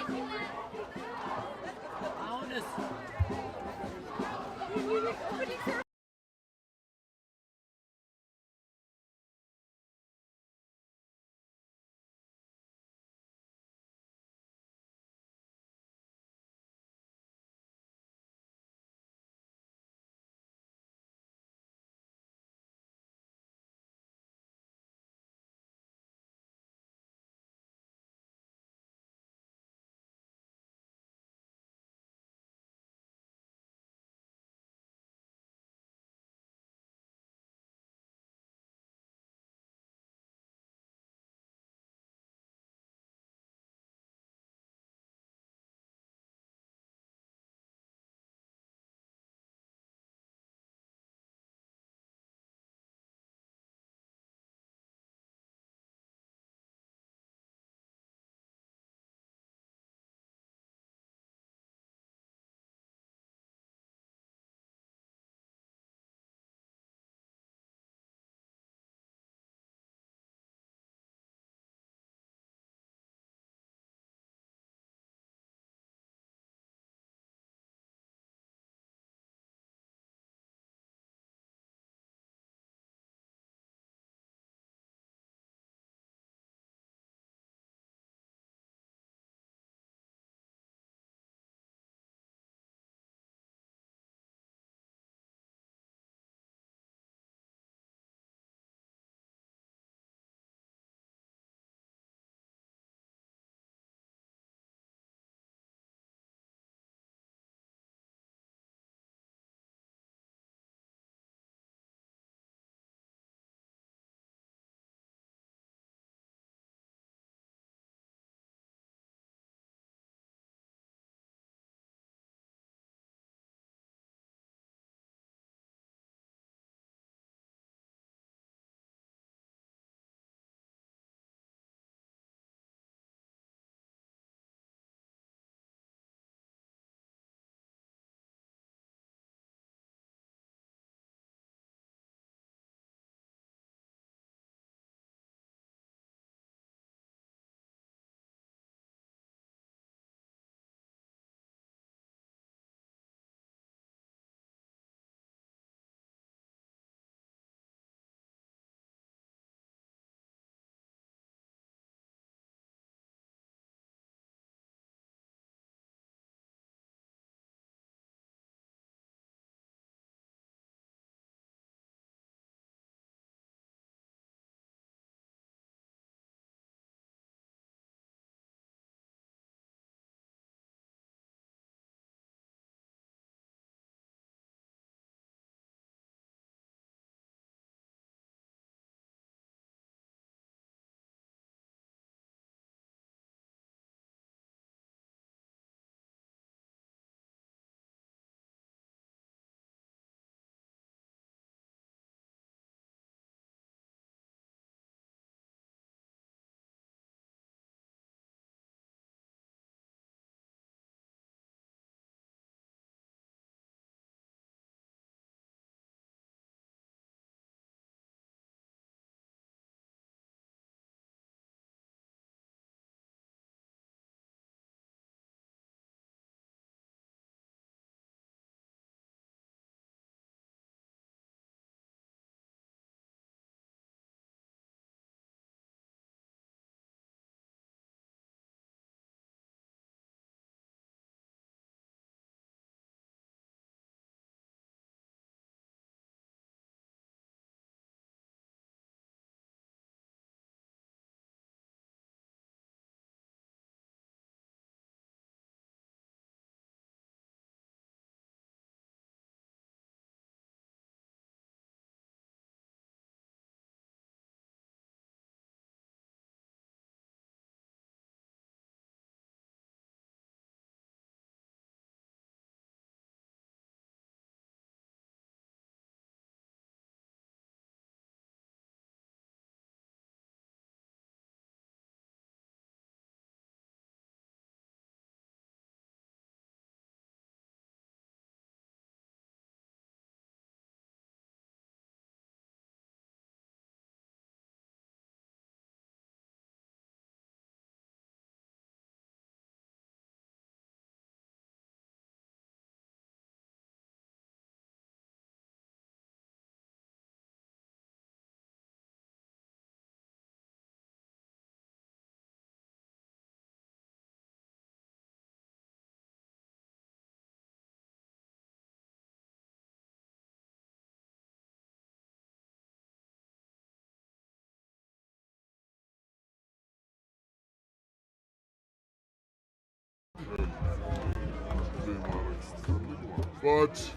but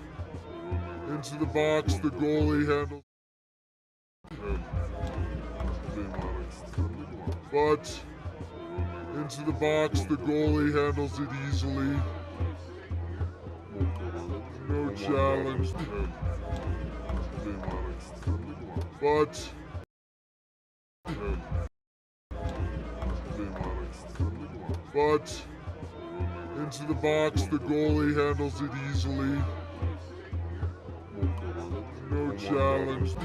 into the box, the goalie handles. But into the box, the goalie handles it easily. No challenge. But into the box, the goalie handles it easily. No challenge.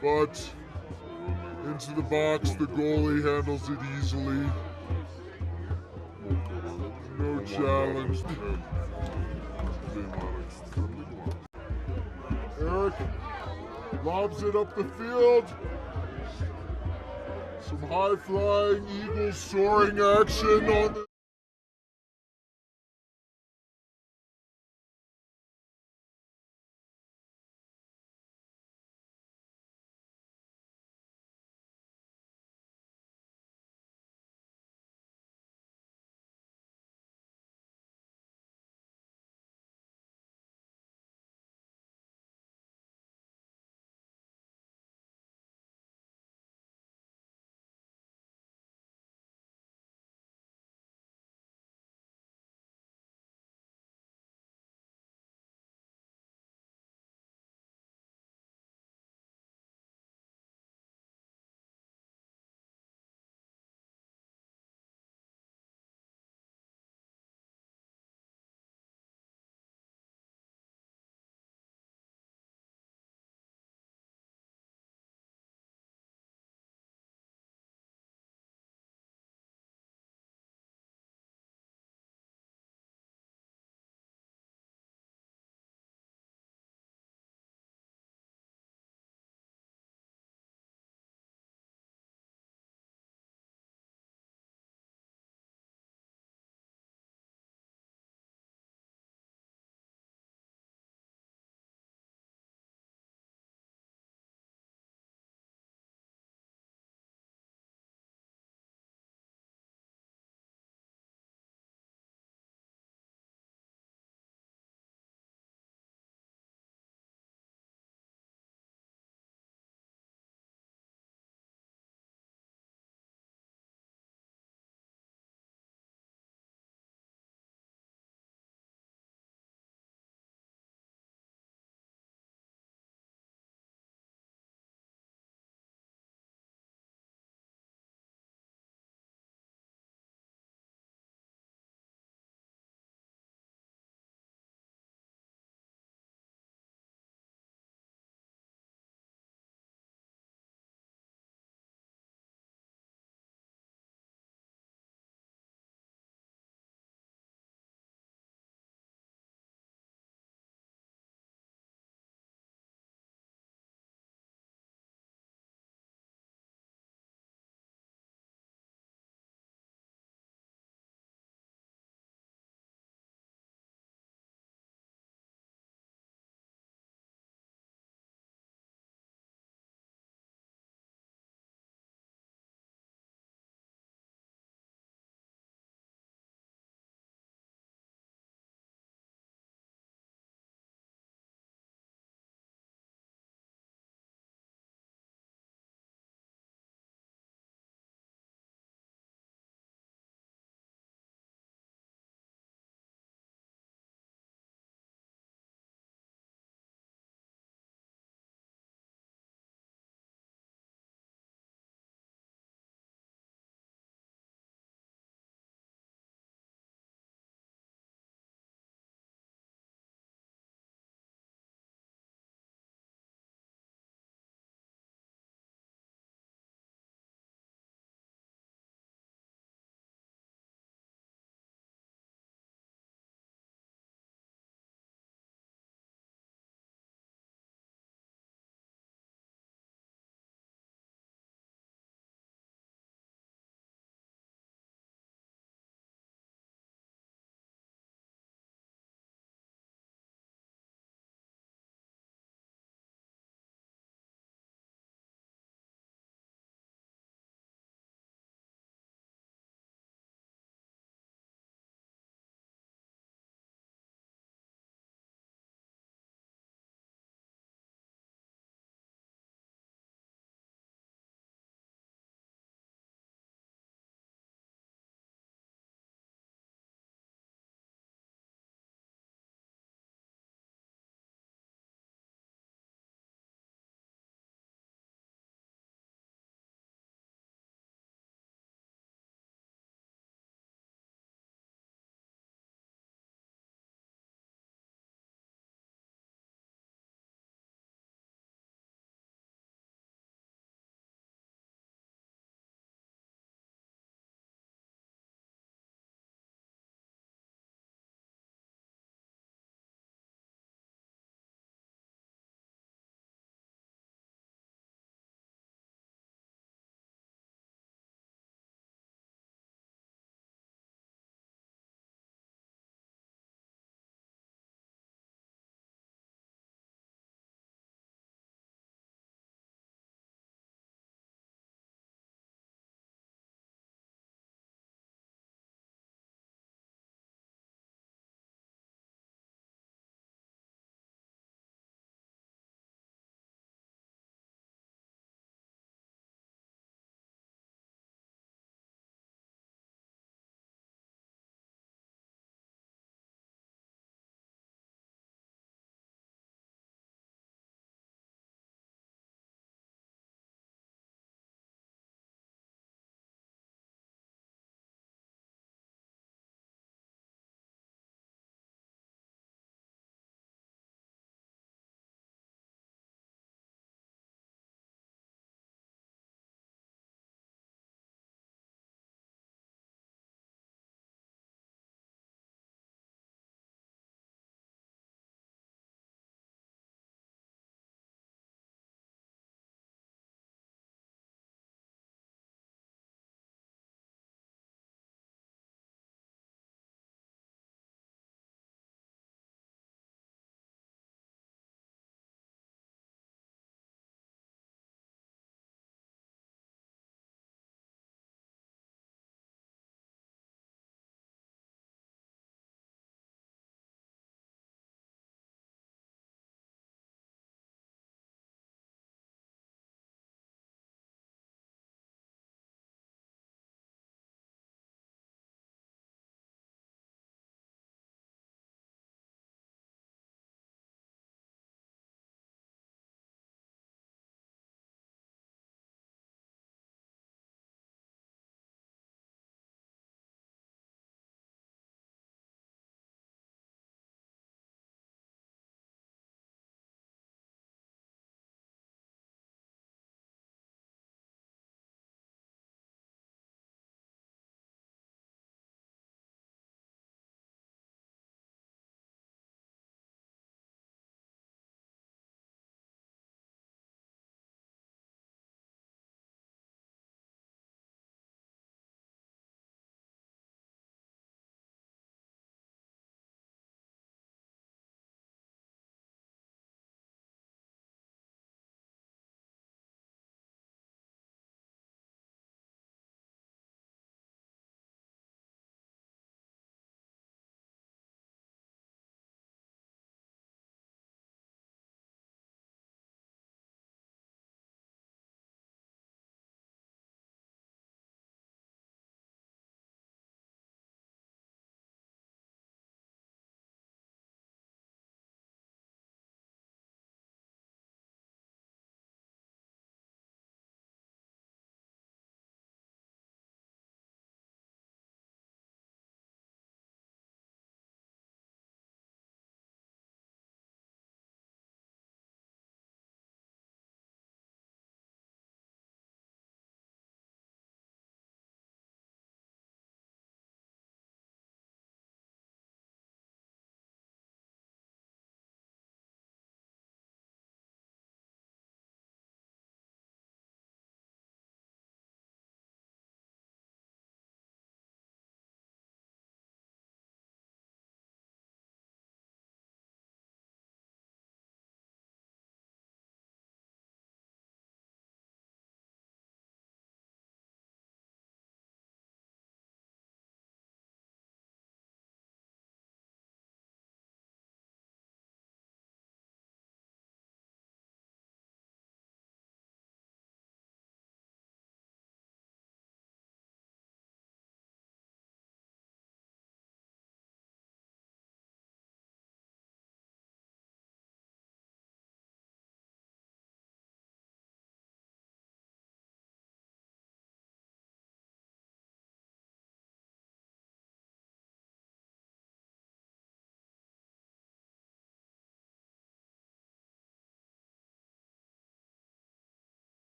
But into the box, the goalie handles it easily. No challenge. Eric lobs it up the field. Some high-flying Eagles soaring action on the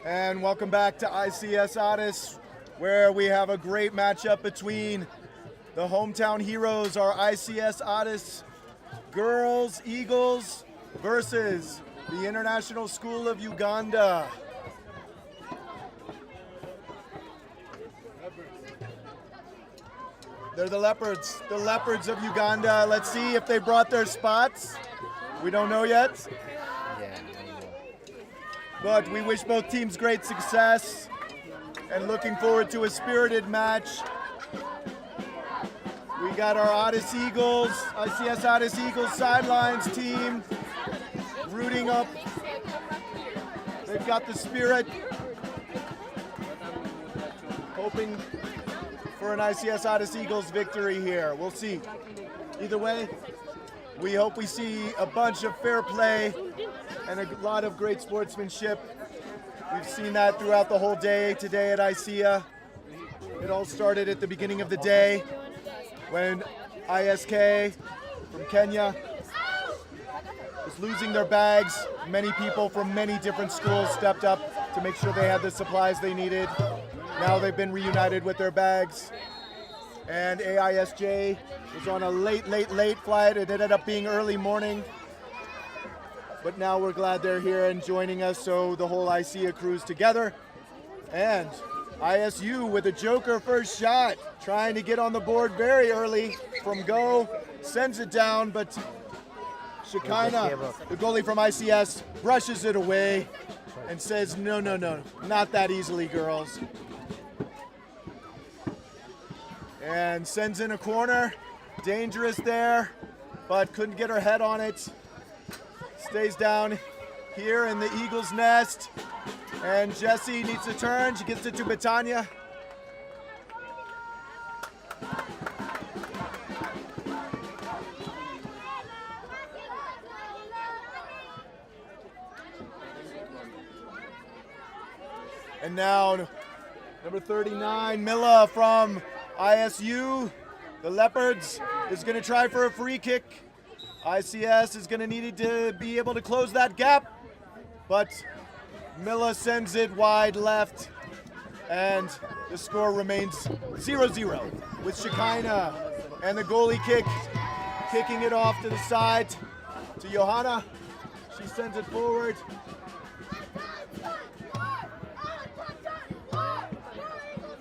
And welcome back to ICS Addis, where we have a great matchup between the hometown heroes, our ICS Addis girls, Eagles, versus the International School of Uganda. They're the Leopards of Uganda. Let's see if they brought their spots. We don't know yet. But we wish both teams great success and looking forward to a spirited match. We got our Addis Eagles, ICS Addis Eagles sidelines team rooting up. They've got the spirit, hoping for an ICS Addis Eagles victory here. We'll see. Either way, we hope we see a bunch of fair play and a lot of great sportsmanship. We've seen that throughout the whole day today at ICEA. It all started at the beginning of the day when ISK from Kenya was losing their bags. Many people from many different schools stepped up to make sure they had the supplies they needed. Now they've been reunited with their bags. And AISJ was on a late flight. It ended up being early morning. But now we're glad they're here and joining us, so the whole ICEA crew's together. And ISU with a joker first shot, trying to get on the board very early from go, sends it down, but Shekinah, the goalie from ICS, brushes it away and says, no, not that easily, girls. And sends in a corner, dangerous there, but couldn't get her head on it. Stays down here in the Eagles' nest, and Jessie needs to turn. She gets it to Betania. And now, number 39, Mila from ISU, the Leopards, is going to try for a free kick. ICS is going to need to be able to close that gap, but Mila sends it wide left, and the score remains 0-0 with Shekinah and the goalie kicking it off to the side to Johanna. She sends it forward.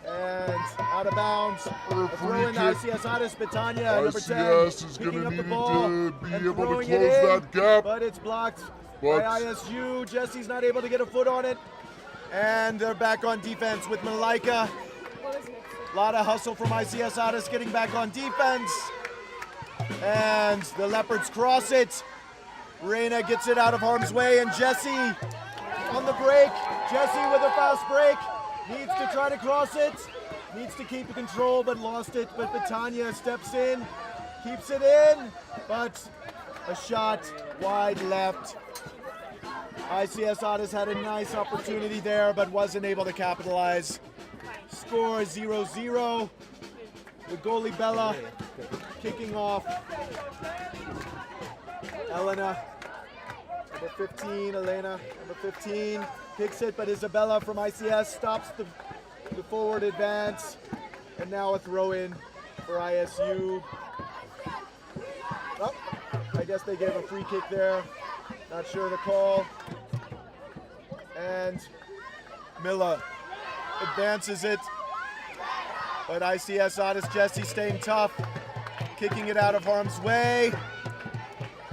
And out of bounds. A throw in ICS Addis, Betania, number 10, ICS is picking going up to the need ball to be and able to throwing close it in, that gap. but it's blocked But by ISU. Jesse's not able to get a foot on it, and they're back on defense with Malaika. A lot of hustle from ICS Addis getting back on defense, and the Leopards cross it. Reina gets it out of harm's way, and Jesse on the break. Jesse with a fast break. Needs to try to cross it. Needs to keep the control, but lost it. But Betania steps in, keeps it in, but a shot wide left. ICS Addis had a nice opportunity there, but wasn't able to capitalize. Score 0-0. The goalie Bella kicking off. Elena, number 15, Elena, number 15, kicks it, but Isabella from ICS stops the forward advance, and now a throw in for ISU. Oh, I guess they gave a free kick there. Not sure the call. And Mila advances it, but ICS Addis Jesse staying tough, kicking it out of harm's way.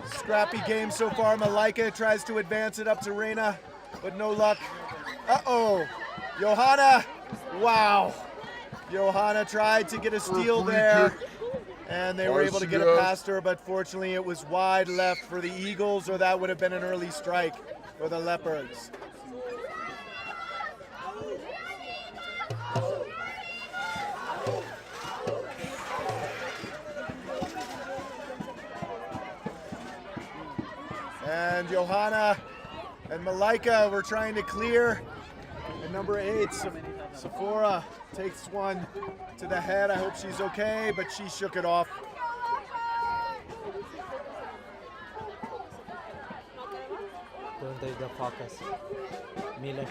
Scrappy game so far. Malaika tries to advance it up to Reina, but no luck. Uh-oh, Johanna. Wow. Johanna tried to get a steal there, and they were able to get it past her, but fortunately it was wide left for the Eagles, or that would have been an early strike for the Leopards. And Johanna and Malaika were trying to clear. And number 8, Sephora, takes one to the head. I hope she's okay, but she shook it off. Don't take the focus. Mila.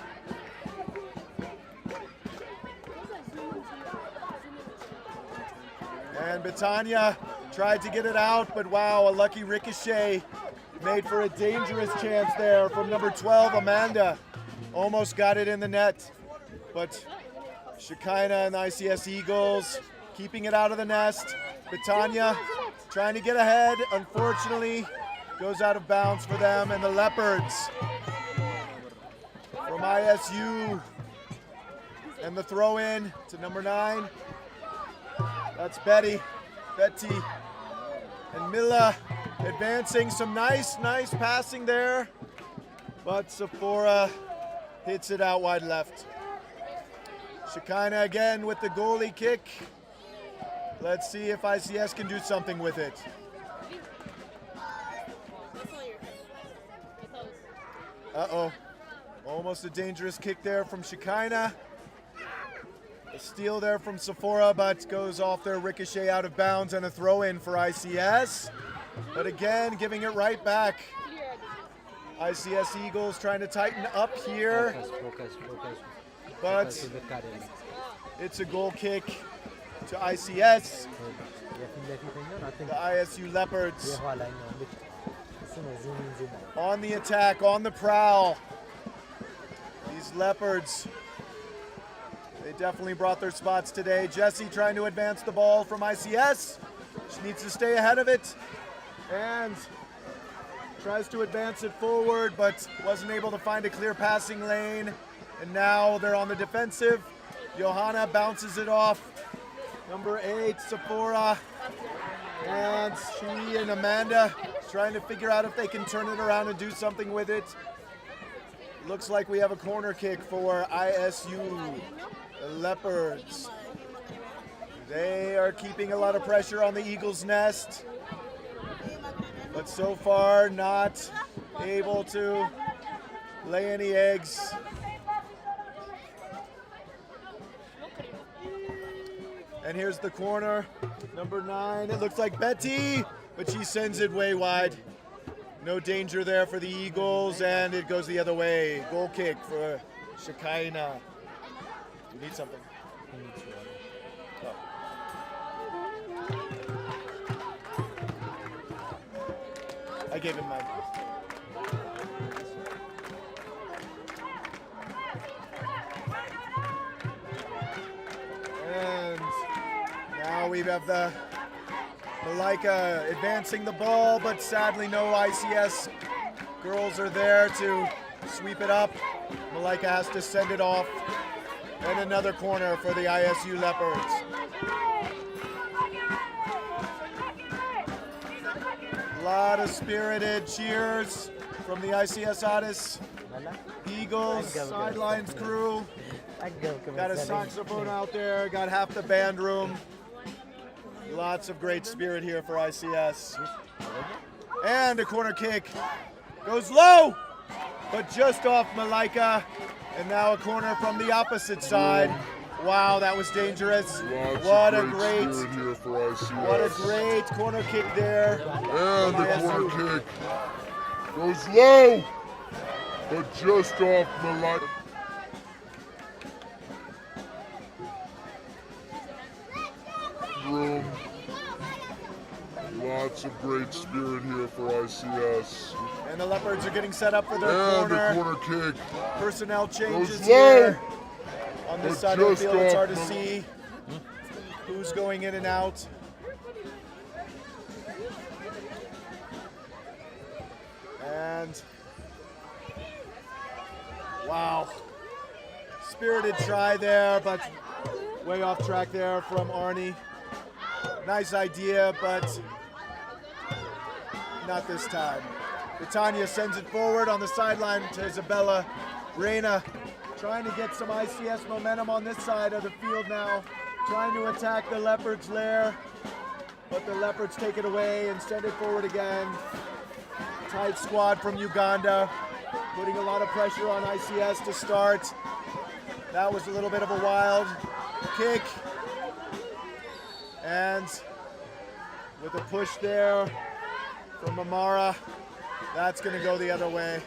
And Betania tried to get it out, but wow, a lucky ricochet made for a dangerous chance there from number 12, Amanda. Almost got it in the net, but Shekinah and the ICS Eagles keeping it out of the nest. Betania trying to get ahead, unfortunately goes out of bounds for them, and the Leopards from ISU, and the throw in to number 9. That's Betty, and Mila advancing. Some nice passing there, but Sephora hits it out wide left. Shekinah again with the goalie kick. Let's see if ICS can do something with it. Uh-oh. Almost a dangerous kick there from Shekinah. A steal there from Sephora, but goes off there, ricochet out of bounds, and a throw in for ICS. But again, giving it right back. ICS Eagles trying to tighten up here. But it's a goal kick to ICS. The ISU Leopards on the attack, on the prowl. These Leopards, they definitely brought their spots today. Jessie trying to advance the ball from ICS. She needs to stay ahead of it and tries to advance it forward, but wasn't able to find a clear passing lane. And now they're on the defensive. Johanna bounces it off. Number 8, Sephora. And she and Amanda trying to figure out if they can turn it around and do something with it. Looks like we have a corner kick for ISU, the Leopards. They are keeping a lot of pressure on the Eagles' nest, but so far not able to lay any eggs. And here's the corner, number 9. It looks like Betty, but she sends it way wide. No danger there for the Eagles, and it goes the other way. Goal kick for Shekinah. You need something? Oh. I gave him mine. And now we have the Malika advancing the ball, but sadly no ICS girls are there to sweep it up. Malika has to send it off. And another corner for the ISU Leopards. A lot of spirited cheers from the ICS Addis Eagles sidelines crew. Got a saxophone out there, got half the band room. Lots of great spirit here for ICS. And a corner kick. Goes low, but just off Malika. And now a corner from the opposite side. Wow, that was dangerous. What a great corner kick there. And the corner kick goes low, but just off Malika. Room. Lots of great spirit here for ICS. And the Leopards are getting set up for their and corner. The corner kick. Personnel changes goes here. Low, on this side of the field, it's hard to see who's going in and out. And wow, spirited try there, but way off track there from Arnie. Nice idea, but not this time. Betania sends it forward on the sideline to Isabella Reina, trying to get some ICS momentum on this side of the field now, trying to attack the Leopards' lair, but the Leopards take it away and send it forward again. Tight squad from Uganda, putting a lot of pressure on ICS to start. That was a little bit of a wild kick. And with a push there from Amara, that's going to go the other way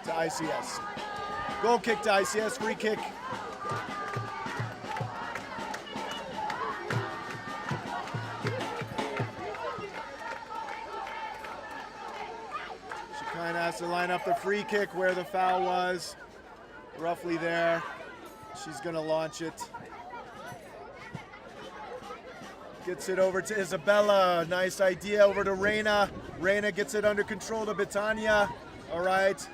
to ICS. Goal kick to ICS, free kick. has to line up the free kick where the foul was, roughly there. She's gonna launch it. Gets it over to Isabella. Nice idea over to Reina. Reina gets it under control to Betania. All right,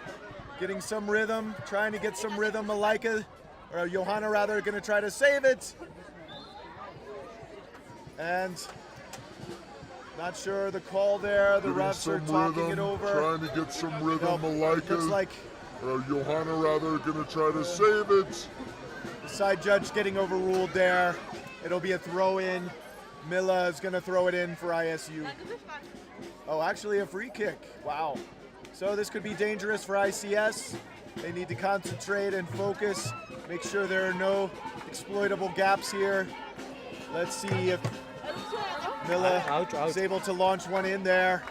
getting some rhythm, trying to get some rhythm. Malika, or Johanna rather, gonna try to save it. And not sure the call there. The refs are talking it over. Trying to get some rhythm. Malika, looks like Johanna rather, gonna try to save it. the side judge getting overruled there. It'll be a throw-in. Mila is gonna throw it in for ISU. Oh, actually a free kick. Wow. So this could be dangerous for ICS. They need to concentrate and focus. Make sure there are no exploitable gaps here. Let's see if Mila is able to launch one in there,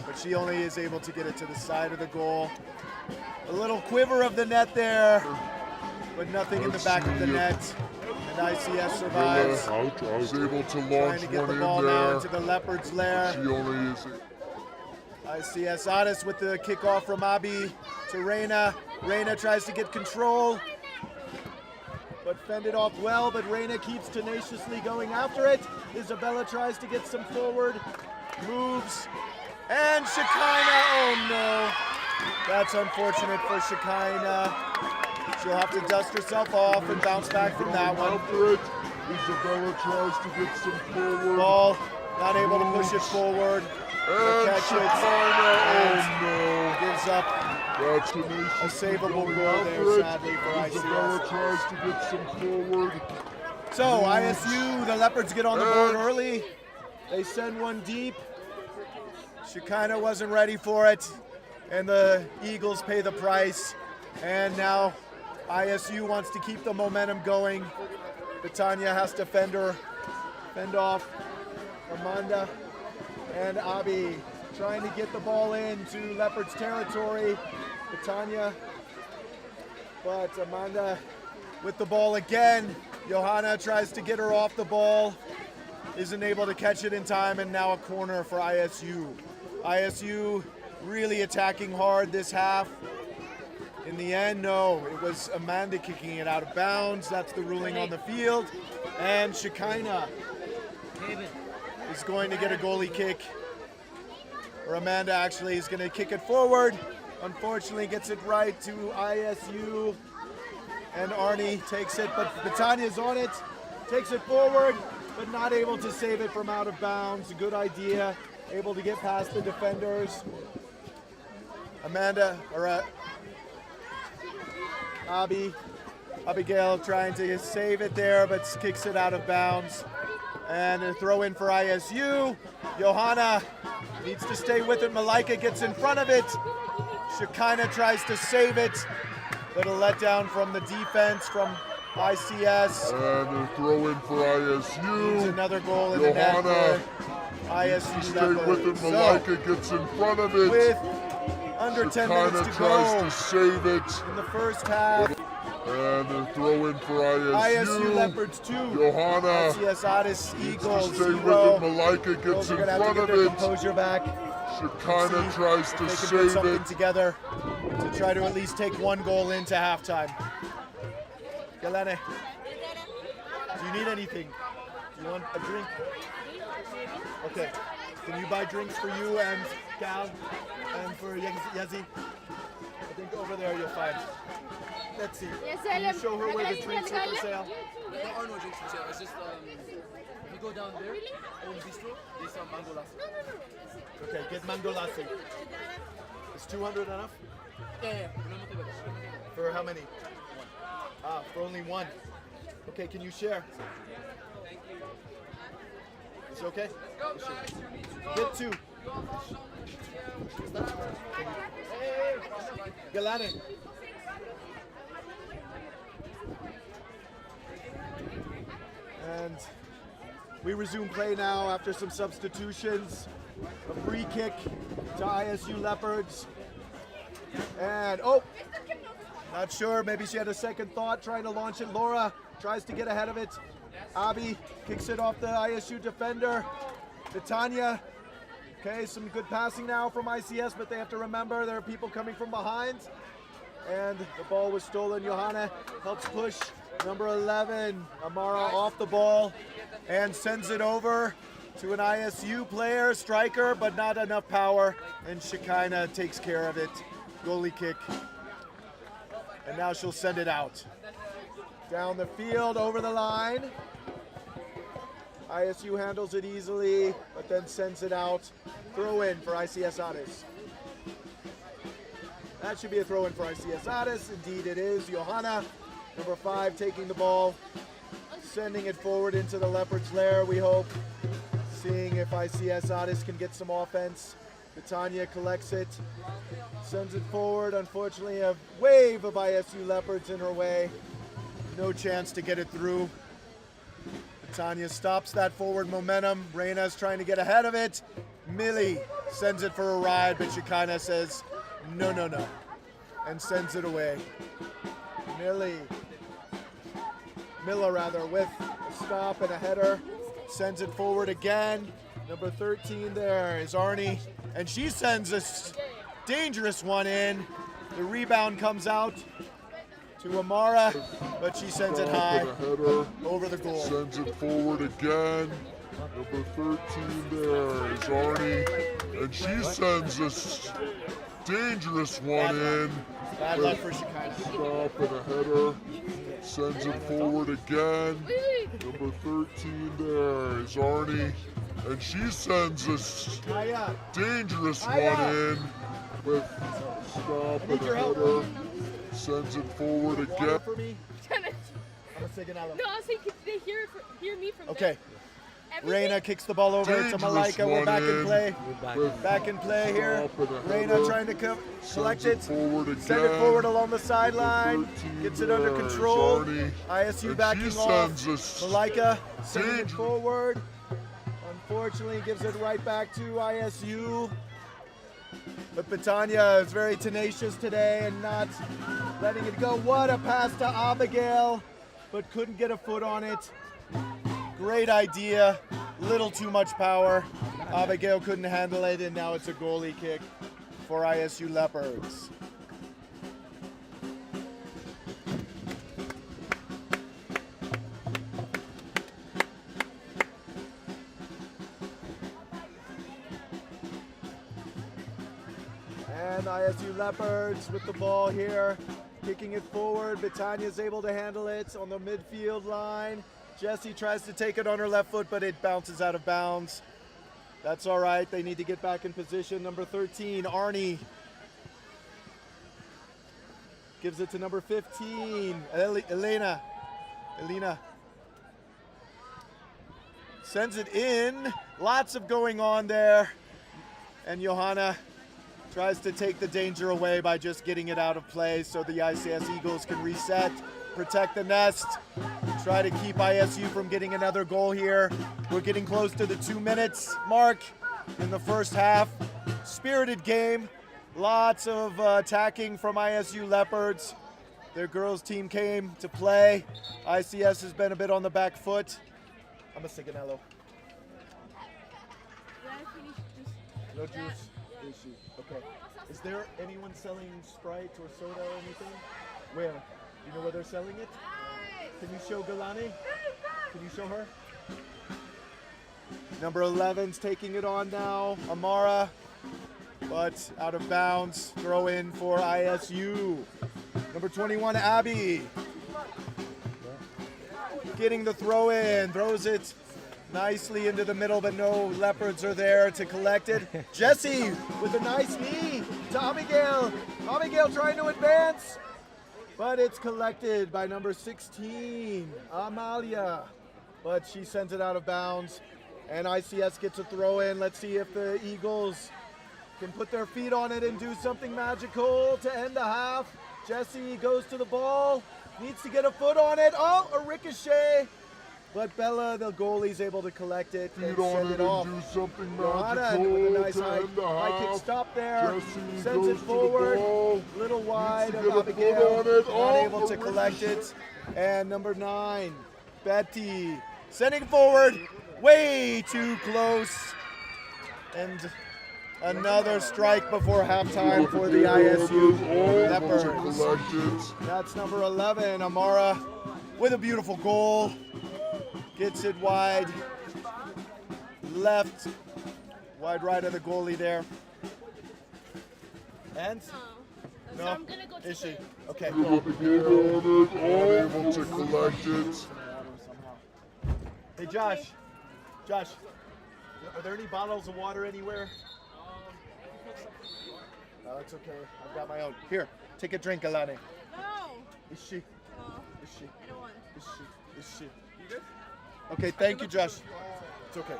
but she only is able to get it to the side of the goal. A little quiver of the net there, but nothing in the back of the net. And ICS survives. Is able to Trying launch to get one the in ball now there. into the Leopard's lair. She only is. ICS Addis with the kickoff from Abi to Reina. Reina tries to get control, but fended off well, but Reina keeps tenaciously going after it. Isabella tries to get some forward moves. And Shekinah, oh no. That's unfortunate for Shekinah. She'll have to dust herself off and bounce back from that one. After it, Isabella tries to get some forward. Ball, not able to push it forward. And Catch it. Shekinah, And gives up that's tenacious. a savable Going goal after there, it. sadly, for Isabella ICS. tries to get some forward. So ISU, the Leopards get on the board early. They send one deep. Shekinah wasn't ready for it, and the Eagles pay the price. And now ISU wants to keep the momentum going. Betania has to fend off Amanda and Abi, trying to get the ball into Leopards territory. Betania, but Amanda with the ball again. Johanna tries to get her off the ball, isn't able to catch it in time, and now a corner for ISU. ISU really attacking hard this half. In the end, no, it was Amanda kicking it out of bounds. That's the ruling on the field. And Shekinah is going to get a goalie kick. Or Amanda actually is going to kick it forward. Unfortunately, gets it right to ISU. And Arnie takes it, but Betania's on it. Takes it forward, but not able to save it from out of bounds. A good idea. Able to get past the defenders. Amanda, or Abigail trying to save it there, but kicks it out of bounds. And a throw in for ISU. Johanna needs to stay with it. Malika gets in front of it. Shekinah tries to save it. Little letdown from the defense from ICS. And a throw in for ISU. Needs another goal in the net. Johanna ISU stay with it. So, Malika gets in front of it. with under 10 minutes to tries go to save it. in the first half. And a throw in for ISU Leopards 2. Johanna ICS Addis Eagles stay 0. with it. Malika gets Girls in are going to have front to of get their it. composure back. Shekinah See tries to They can put save something it. together to try to at least take one goal into halftime. Galene, do you need anything? Do you want a drink? Okay. Can you buy drinks for you and Gal and for Yazi? I think over there you'll find. Let's see. Can you show her where the drinks are for sale? There are no drinks for sale. It's just if you go down there, in bistro, there's some mango lassi. Okay, get mango lassi. Is 200 enough? Yeah. For how many? Ah, for only one. Okay, can you share? It's okay? Get two. Galani. And we resume play now after some substitutions. A free kick to ISU Leopards. And, oh, not sure. Maybe she had a second thought trying to launch it. Laura tries to get ahead of it. Abi kicks it off the ISU defender. Betania Okay, some good passing now from ICS, but they have to remember there are people coming from behind. And the ball was stolen. Johanna helps push number 11, Amara, off the ball and sends it over to an ISU player, striker, but not enough power. And Shekinah takes care of it. Goalie kick. And now she'll send it out. Down the field, over the line. ISU handles it easily, but then sends it out. Throw in for ICS Addis. That should be a throw in for ICS Addis. Indeed it is. Johanna, number 5, taking the ball, sending it forward into the Leopard's lair, we hope. Seeing if ICS Addis can get some offense. Betania collects it, sends it forward. Unfortunately, a wave of ISU Leopards in her way. No chance to get it through. Betania stops that forward momentum. Reina's trying to get ahead of it. Millie sends it for a ride, but Shekinah says, no, no, no, and sends it away. Miller with a stop and a header. Sends it forward again. Number 13 there is Arnie, and she sends a dangerous one in. The rebound comes out to Amara, but she sends it high over the goal. Sends it forward again. Number 13 there is Arnie, and she sends this dangerous one in. Bad luck for Shekinah. Stop and a header. Sends it forward again. Number 13 there is Arnie, and she sends this dangerous one in with stop and a header. Sends it forward again. For me? I'm a Siganello. No, I was saying, could they hear me from Okay. there? Reina kicks the ball over to Malika. We're back in play. Back in play here. Reina trying to collect it. Send it forward along the sideline. Gets it under control. ISU backing off. Malika sending it forward. Unfortunately, gives it right back to ISU. But Betania is very tenacious today and not letting it go. What a pass to Abigail, but couldn't get a foot on it. Great idea, little too much power. Abigail couldn't handle it, and now it's a goalie kick for ISU Leopards. And ISU Leopards with the ball here, kicking it forward. Betania's able to handle it on the midfield line. Jessie tries to take it on her left foot, but it bounces out of bounds. That's all right. They need to get back in position. Number 13, Arnie, gives it to number 15, Elena. Sends it in. Lots of going on there. And Johanna tries to take the danger away by just getting it out of play so the ICS Eagles can reset, protect the nest, try to keep ISU from getting another goal here. We're getting close to the 2 minutes mark in the first half. Spirited game, lots of attacking from ISU Leopards. Their girls team came to play. ICS has been a bit on the back foot. I'm a Siganello. No juice? Issue. Okay. Is there anyone selling Sprite or soda or anything? Where? Do you know where they're selling it? Can you show Galani? Can you show her? Number 11's taking it on now. Amara, but out of bounds. Throw in for ISU. Number 21, Abby. Getting the throw in. Throws it nicely into the middle, but no Leopards are there to collect it. Jessie with a nice knee to Abigail. Abigail trying to advance, but it's collected by number 16, Amalia. But she sends it out of bounds, and ICS gets a throw in. Let's see if the Eagles can put their feet on it and do something magical to end the half. Jessie goes to the ball, needs to get a foot on it. Oh, a ricochet. But Bella, the goalie's able to collect it and send it off. Do something Johanna with a nice high kick stop there. Sends it forward, little wide of Abigail, not able to collect it. And number 9, Betty, sending it forward, way too close. And Another strike before halftime for the ISU Leopards. Collected. That's number 11, Amara, with a beautiful goal. Gets it wide left, wide right of the goalie there. And So I'm gonna go to is she? the- Okay. Able to collect it. Hey Josh, are there any bottles of water anywhere? No, it's okay. I've got my own. Here, take a drink, Alani. No. Is she? No. Is she? I don't want. Is she? Is she? Okay, thank you, Josh. It's okay.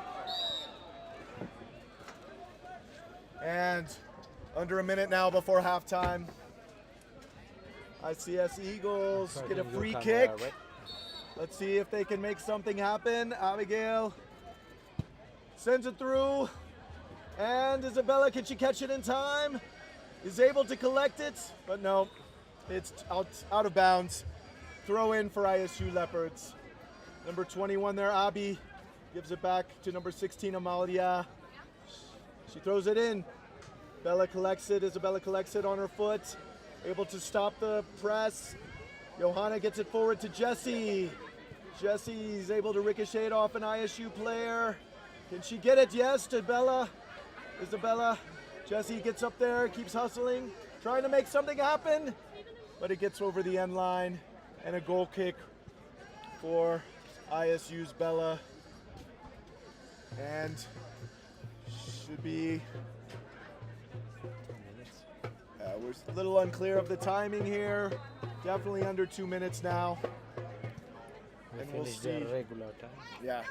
And under a minute now before halftime. ICS Eagles get a free kick. Let's see if they can make something happen. Abigail sends it through. And Isabella, can she catch it in time? Is able to collect it, but no, it's out of bounds. Throw in for ISU Leopards. Number 21 there, Abby, gives it back to number 16, Amalia. She throws it in. Bella collects it, Isabella collects it on her foot. Able to stop the press. Johanna gets it forward to Jessie. Jessie's able to ricochet it off an ISU player. Can she get it? Yes, to Bella. Isabella. Jessie gets up there, keeps hustling, trying to make something happen, but it gets over the end line, and a goal kick for ISU's Bella. And should be, we're a little unclear of the timing here. Definitely under 2 minutes now. And we'll see. Regular time. Yeah,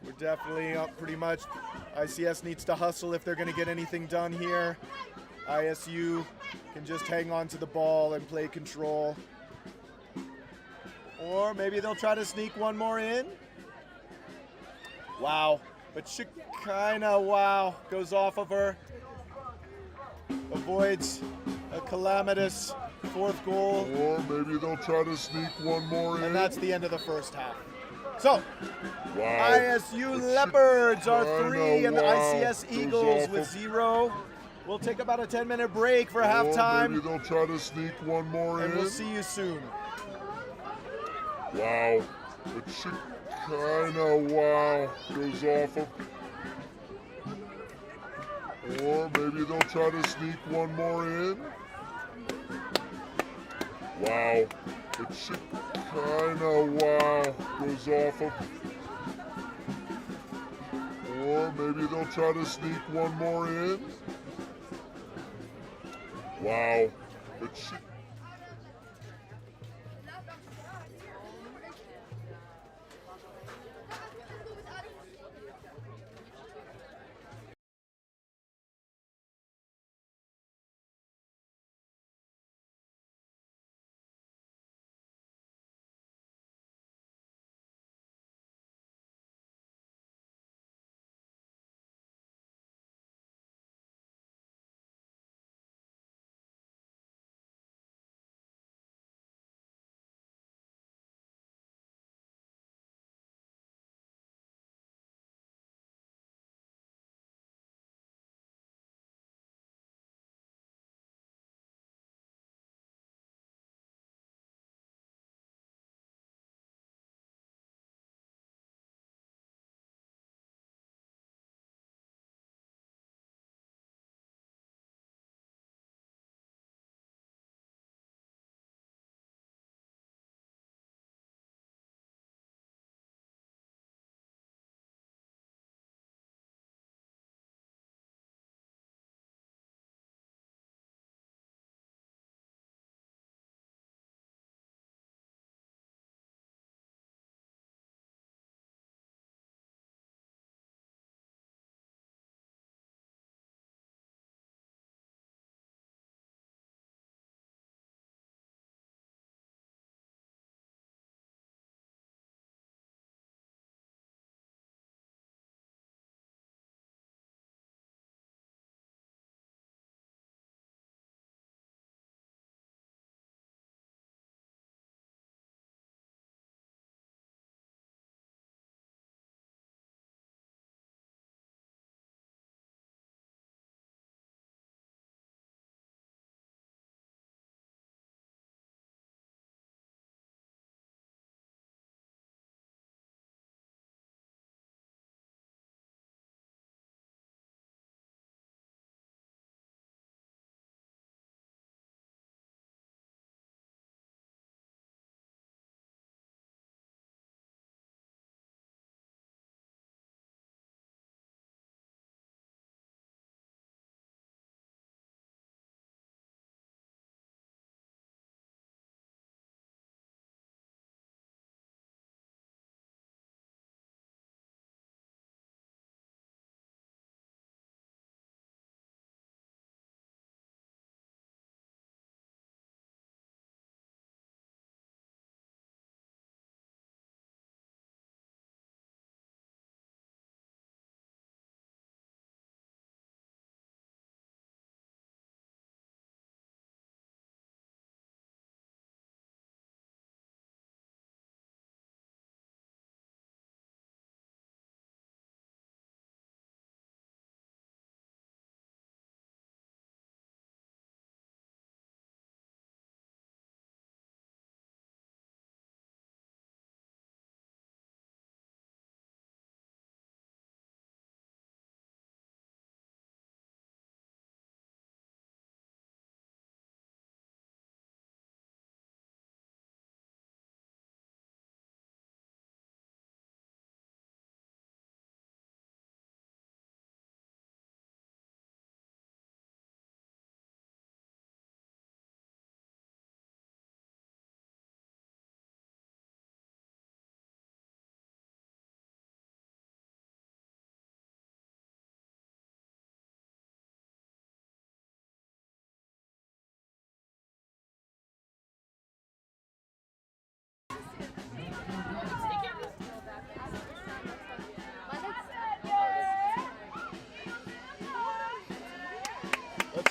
we're definitely up pretty much. ICS needs to hustle if they're going to get anything done here. ISU can just hang on to the ball and play control. Or maybe they'll try to sneak one more in. Wow, but Shekinah, wow, goes off of her. Avoids a calamitous fourth goal. Or maybe they'll try to sneak one more in. And that's the end of the first half. So, Wow. ISU Leopards are Kinda 3 and the wow. ICS Goes Eagles off with of- 0. We'll take about a 10-minute break for Or halftime, maybe they'll try to sneak one more and in. we'll see you soon. Wow. But Shekinah, wow, goes off of. Or maybe they'll try to sneak one more in. Wow. But Shekinah, wow, goes off of. Or maybe they'll try to sneak one more in. Wow. But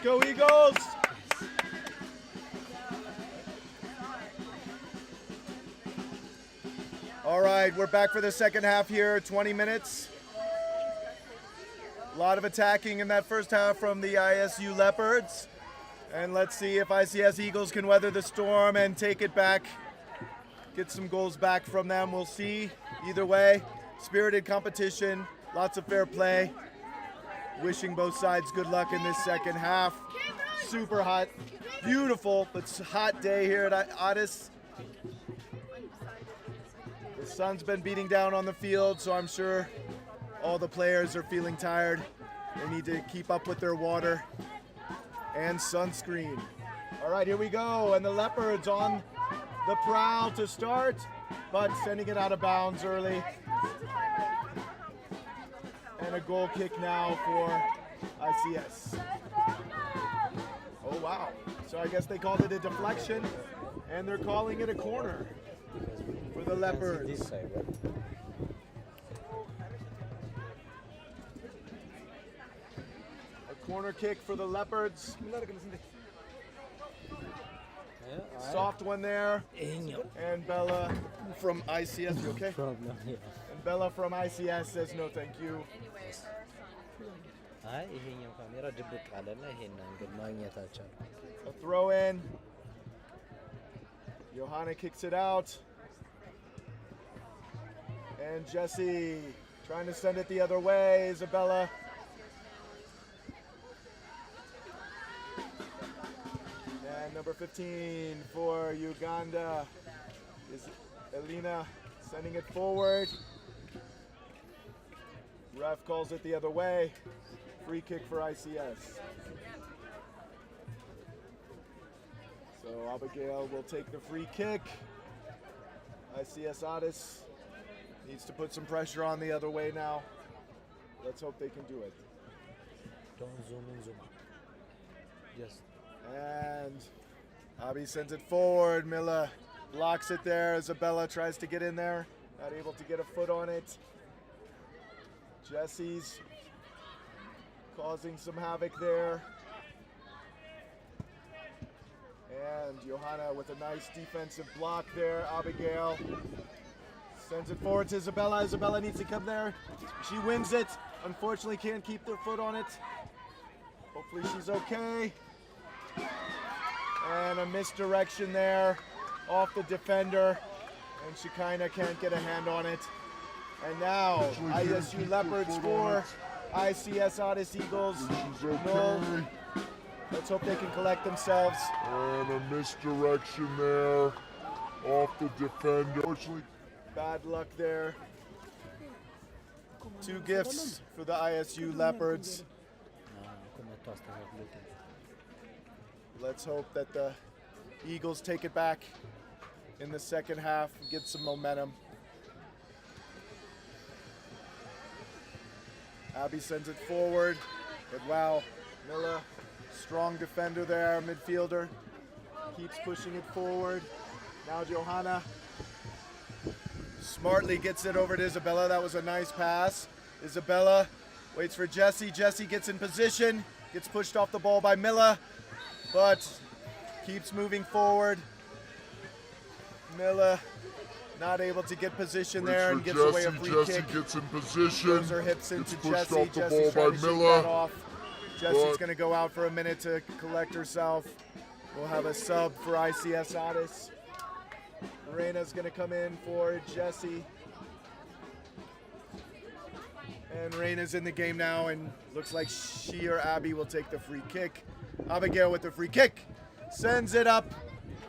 Let's go, Eagles! All right, we're back for the second half here, 20 minutes. A lot of attacking in that first half from the ISU Leopards. And let's see if ICS Eagles can weather the storm and take it back, get some goals back from them. We'll see. Either way, spirited competition, lots of fair play. Wishing both sides good luck in this second half. Super hot, beautiful, but hot day here at Addis. The sun's been beating down on the field, so I'm sure all the players are feeling tired. They need to keep up with their water and sunscreen. All right, here we go, and the Leopards on the prowl to start, but sending it out of bounds early. And a goal kick now for ICS. Oh, wow. So I guess they called it a deflection, and they're calling it a corner for the Leopards. A corner kick for the Leopards. Soft one there. And Bella from ICS, you okay? And Bella from ICS says no thank you. A throw in. Johanna kicks it out. And Jesse trying to send it the other way. Isabella. And number 15 for Uganda is Elena sending it forward. Ref calls it the other way. Free kick for ICS. So Abigail will take the free kick. ICS Addis needs to put some pressure on the other way now. Let's hope they can do it. Don't zoom in, zoom out. Yes. And Abby sends it forward. Mila blocks it there. Isabella tries to get in there. Not able to get a foot on it. Jesse's causing some havoc there. And Johanna with a nice defensive block there. Abigail sends it forward to Isabella. Isabella needs to come there. She wins it. Unfortunately can't keep their foot on it. Hopefully she's okay. And a misdirection there off the defender. And she kind of can't get a hand on it. And now ISU Leopards 4, ICS Addis Eagles 0. Let's hope they can collect themselves. And a misdirection there off the defender. Unfortunately, bad luck there. 2 gifts for the ISU Leopards. Let's hope that the Eagles take it back in the second half and get some momentum. Abby sends it forward. But wow, Mila, strong defender there, midfielder. Keeps pushing it forward. Now Johanna smartly gets it over to Isabella. That was a nice pass. Isabella waits for Jesse. Jesse gets in position. Gets pushed off the ball by Mila, but keeps moving forward. Mila not able to get position there and gets away a free Jesse kick. Gets in position. Throws her hips into pushed Jesse. off the Jesse's ball trying by to shake Mila, that off. Jesse's going to go out for a minute to collect herself. We'll have a sub for ICS Addis. Reina's going to come in for Jesse. And Reina's in the game now, and looks like she or Abby will take the free kick. Abigail with the free kick. Sends it up,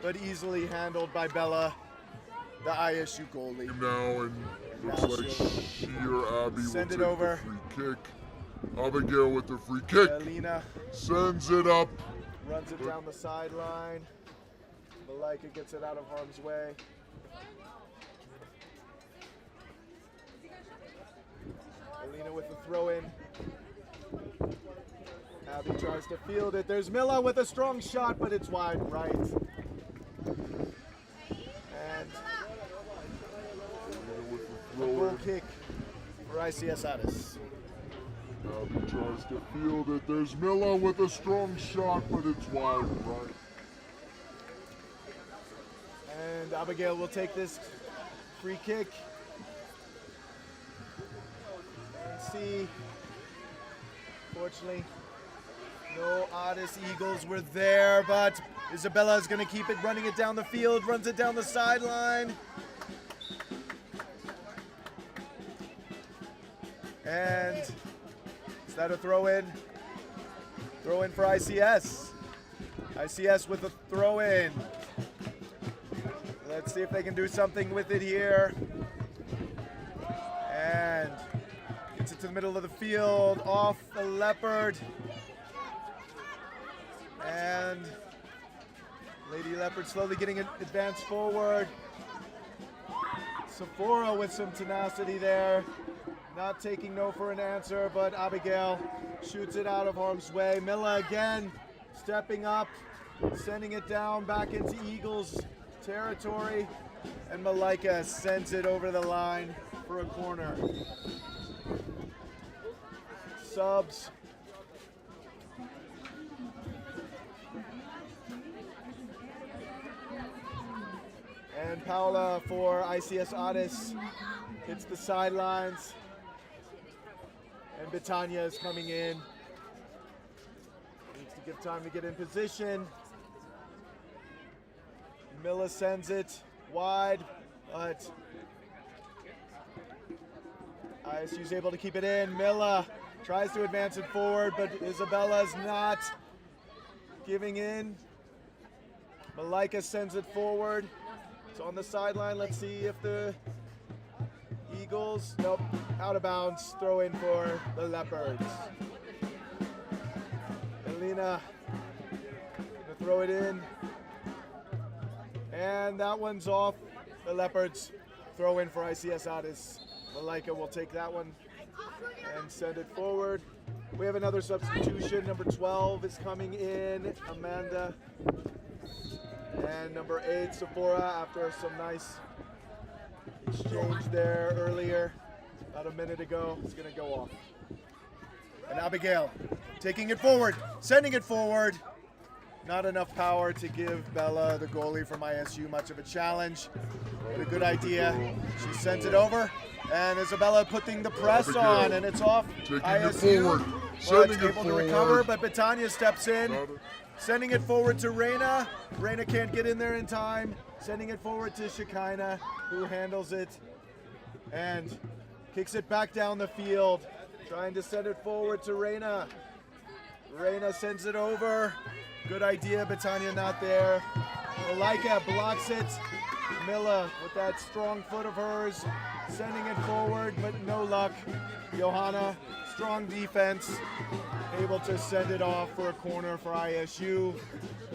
but easily handled by Bella, the ISU goalie. Now, and looks like she or Abby will take over. the free kick. Abigail with the free kick. Elena sends it up. runs it down the sideline. Malika gets it out of harm's way. Elena with the throw in. Abby tries to field it. There's Mila with a strong shot, but it's wide right. And a goal kick for ICS Addis. Abby tries to field it. There's Milla with a strong shot, but it's wide right. And Abigail will take this free kick. Let's see. Fortunately, no Addis Eagles were there, but Isabella is going to keep it, running it down the field, runs it down the sideline. And is that a throw in? Throw in for ICS. ICS with a throw in. Let's see if they can do something with it here. And gets it to the middle of the field, off the Leopard. And Lady Leopard slowly getting it advanced forward. Sephora with some tenacity there. Not taking no for an answer, but Abigail shoots it out of harm's way. Milla again stepping up, sending it down back into Eagles territory, and Malika sends it over the line for a corner. Subs. And Paula for ICS Addis hits the sidelines. And Betania is coming in. Needs to give time to get in position. Milla sends it wide, but ISU's able to keep it in. Milla tries to advance it forward, but Isabella's not giving in. Malika sends it forward. It's on the sideline. Let's see if the Eagles, nope, out of bounds, throw in for the Leopards. Elena gonna throw it in. And that one's off. The Leopards throw in for ICS Addis. Malika will take that one and send it forward. We have another substitution. Number 12 is coming in, Amanda. And number 8, Sephora, after some nice exchange there earlier, about a minute ago, is going to go off. And Abigail taking it forward, sending it forward. Not enough power to give Bella, the goalie from ISU, much of a challenge. But a good idea. She sends it over, and Isabella putting the press Abigail on, and it's off taking ISU. it forward, sending it able to recover, but Betania steps in. Sending it forward to Reina. Reina can't get in there in time. Sending it forward to Shekinah, who handles it and kicks it back down the field. Trying to send it forward to Reina. Reina sends it over. Good idea, Betania not there. Malika blocks it. Milla with that strong foot of hers, sending it forward, but no luck. Johanna, strong defense, able to send it off for a corner for ISU.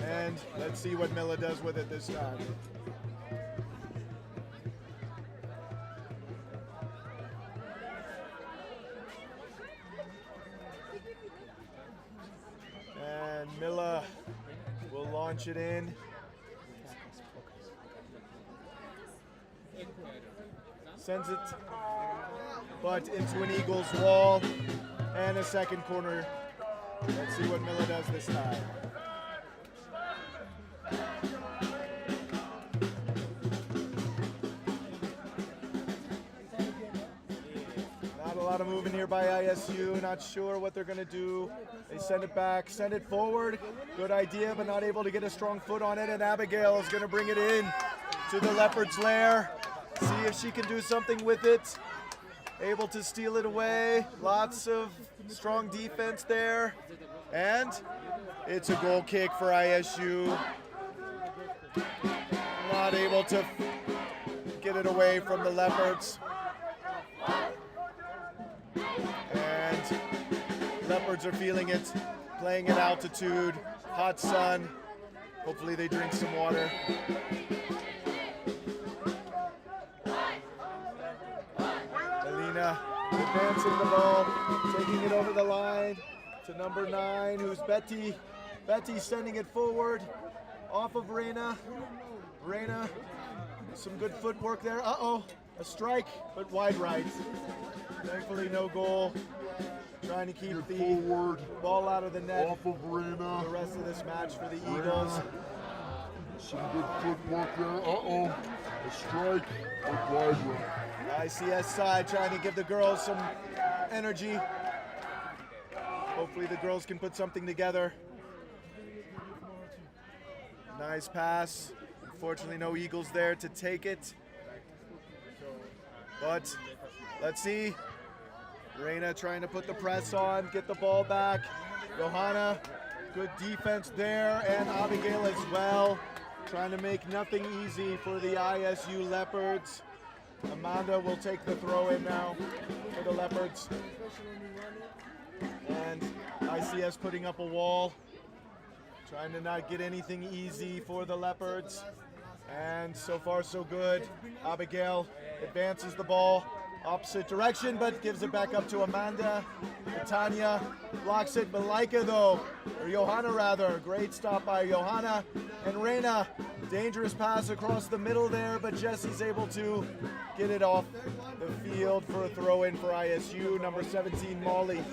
And let's see what Milla does with it this time. And Milla will launch it in. Sends it, but into an Eagles wall and a second corner. Let's see what Milla does this time. Not a lot of movement here by ISU. Not sure what they're going to do. They send it back, send it forward. Good idea, but not able to get a strong foot on it. And Abigail is going to bring it in to the Leopard's lair. See if she can do something with it. Able to steal it away. Lots of strong defense there. And it's a goal kick for ISU. Not able to get it away from the Leopards. And Leopards are feeling it, playing at altitude, hot sun. Hopefully they drink some water. Elena advancing the ball, taking it over the line to number 9, who's Betty. Betty sending it forward, off of Reina. Reina, some good footwork there. Uh-oh, a strike, but wide right. Thankfully no goal. trying to keep Get the forward. ball out of the net Off of Reina. the rest of this match for the Eagles. Some good footwork there. Uh-oh. A strike. But wide run. ICS side trying to give the girls some energy. Hopefully the girls can put something together. Nice pass. Unfortunately, no Eagles there to take it. But let's see. Reina trying to put the press on, get the ball back. Johanna, good defense there, and Abigail as well. Trying to make nothing easy for the ISU Leopards. Amanda will take the throw in now for the Leopards. And ICS putting up a wall. Trying to not get anything easy for the Leopards. And so far so good. Abigail advances the ball opposite direction, but gives it back up to Amanda. Tanya blocks it. Malaika though, or Johanna rather. Great stop by Johanna. And Reina, dangerous pass across the middle there, but Jesse's able to get it off the field for a throw in for ISU. Number 17, Molly,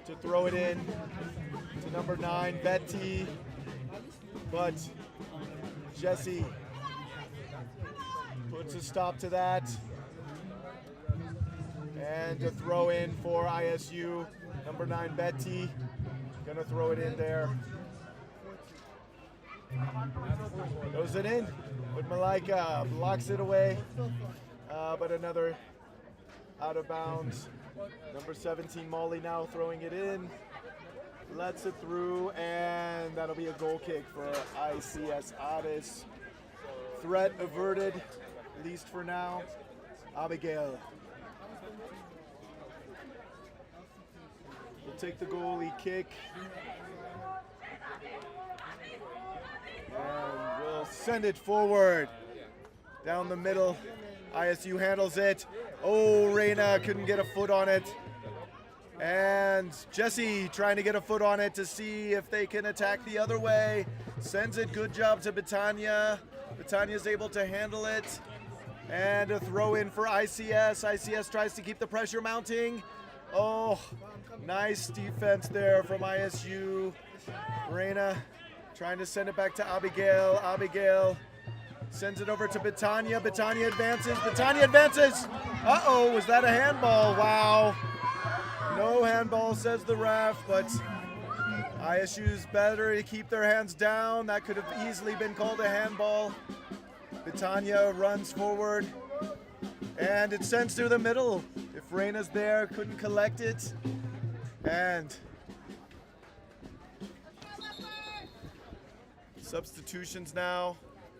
to throw it in to number 9, Betty. But Jesse puts a stop to that. And a throw in for ISU. Number 9, Betty. Gonna throw it in there. Goes it in, but Malaika blocks it away. But another out of bounds. Number 17, Molly, now throwing it in. Lets it through, and that'll be a goal kick for ICS Addis. Threat averted, at least for now. Abigail will take the goalie kick. And we'll send it forward. Down the middle. ISU handles it. Oh, Reina couldn't get a foot on it. And Jesse trying to get a foot on it to see if they can attack the other way. Sends it. Good job to Betania. Betania's able to handle it. And a throw in for ICS. ICS tries to keep the pressure mounting. Oh, nice defense there from ISU. Reina trying to send it back to Abigail. Abigail sends it over to Betania. Betania advances. Betania advances. Uh-oh, was that a handball? Wow. No handball, says the ref, but ISU's better to keep their hands down. That could have easily been called a handball. Betania runs forward, and it sends through the middle. If Reina's there, couldn't collect it. And substitutions now.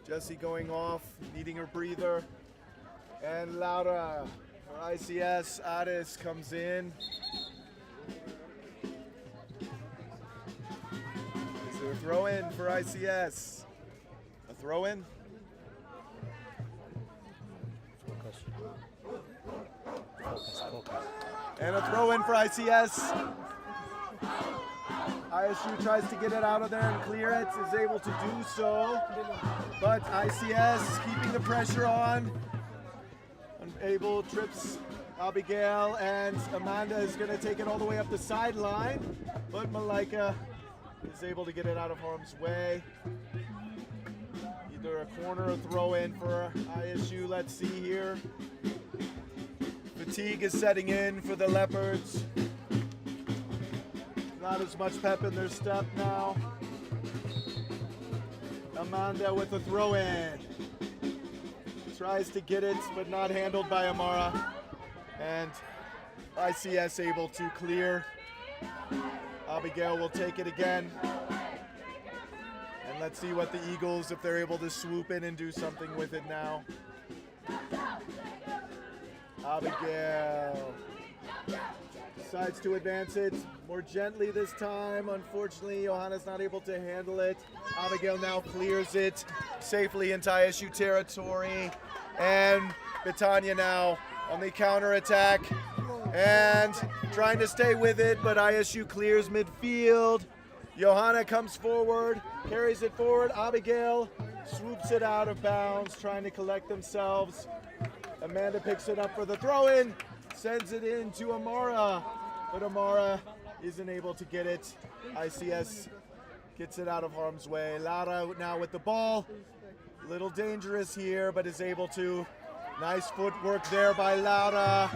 Jessie going off, needing her breather. And Laura for ICS Addis comes in. Is there a throw in for ICS? A throw in? And a throw in for ICS. ISU tries to get it out of there and clear it, is able to do so. But ICS keeping the pressure on. Unable, trips Abigail, and Amanda is going to take it all the way up the sideline. But Malaika is able to get it out of harm's way. Either a corner or throw in for ISU. Let's see here. Fatigue is setting in for the Leopards. Not as much pep in their step now. Amanda with a throw in. Tries to get it, but not handled by Amara. And ICS able to clear. Abigail will take it again. And let's see what the Eagles, if they're able to swoop in and do something with it now. Abigail decides to advance it more gently this time. Unfortunately, Johanna's not able to handle it. Abigail now clears it safely into ISU territory. And Betania now on the counter-attack and trying to stay with it, but ISU clears midfield. Johanna comes forward, carries it forward. Abigail swoops it out of bounds, trying to collect themselves. Amanda picks it up for the throw-in, sends it in to Amara. but Amara isn't able to get it. ICS gets it out of harm's way. Laura now with the ball. A little dangerous here, but is able to. Nice footwork there by Laura.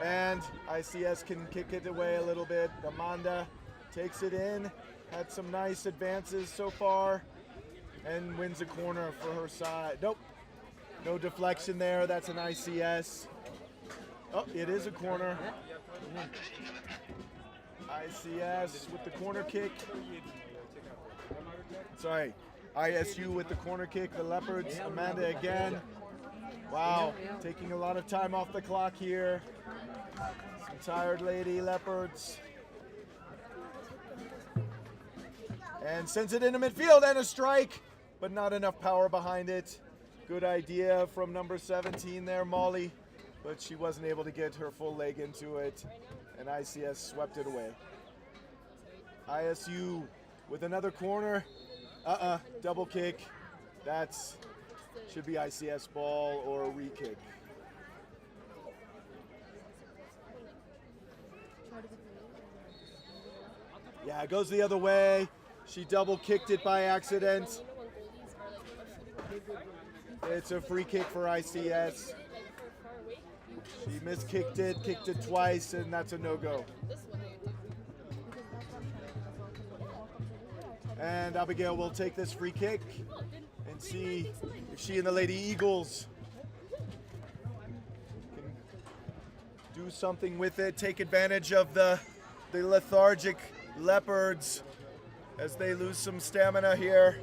And ICS can kick it away a little bit. Amanda takes it in. Had some nice advances so far. And wins a corner for her side. Nope. No deflection there. That's an ICS. Oh, it is a corner. ICS with the corner kick. Sorry. ISU with the corner kick. The Leopards. Amanda again. Wow. Taking a lot of time off the clock here. Some tired lady Leopards. And sends it into midfield and a strike, but not enough power behind it. Good idea from number 17 there, Molly, but she wasn't able to get her full leg into it, and ICS swept it away. ISU with another corner. Double kick. That's should be ICS ball or a re-kick. Yeah, it goes the other way. She double kicked it by accident. It's a free kick for ICS. She miskicked it, kicked it twice, and that's a no-go. And Abigail will take this free kick and see if she and the Lady Eagles can do something with it, take advantage of the lethargic Leopards as they lose some stamina here.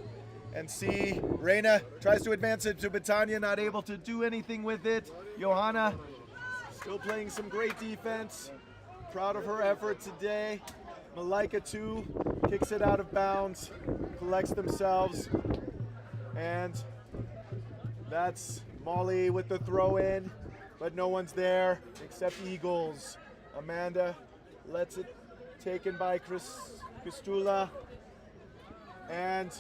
And see, Reina tries to advance it to Betania, not able to do anything with it. Johanna still playing some great defense. Proud of her effort today. Malika too, kicks it out of bounds, collects themselves. And that's Molly with the throw in, but no one's there except Eagles. Amanda lets it taken by Kristula. And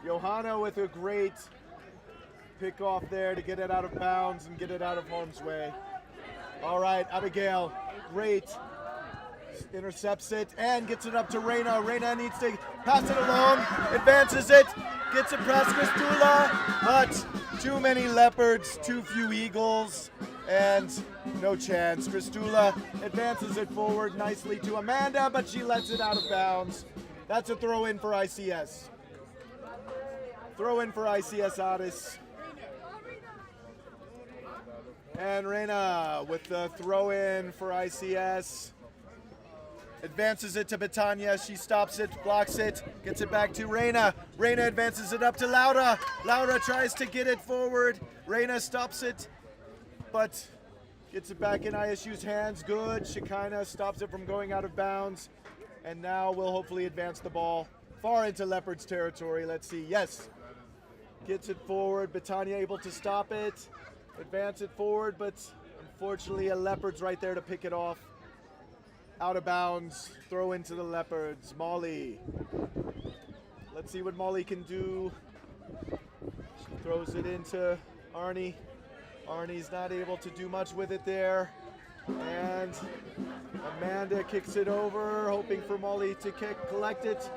Johanna with a great pick off there to get it out of bounds and get it out of harm's way. All right, Abigail, great. Intercepts it and gets it up to Reina. Reina needs to pass it along, advances it, gets it past Kristula, but too many Leopards, too few Eagles, and no chance. Kristula advances it forward nicely to Amanda, but she lets it out of bounds. That's a throw in for ICS. Throw in for ICS Addis. And Reina with the throw in for ICS. Advances it to Betania. She stops it, blocks it, gets it back to Reina. Reina advances it up to Laura. Laura tries to get it forward. Reina stops it, but gets it back in ISU's hands. Good. Shekinah stops it from going out of bounds. And now we'll hopefully advance the ball far into Leopards territory. Let's see. Yes. Gets it forward. Betania able to stop it. Advance it forward, but unfortunately a Leopards right there to pick it off. Out of bounds. Throw into the Leopards. Molly. Let's see what Molly can do. She throws it into Arnie. Arnie's not able to do much with it there. And Amanda kicks it over, hoping for Molly to collect it,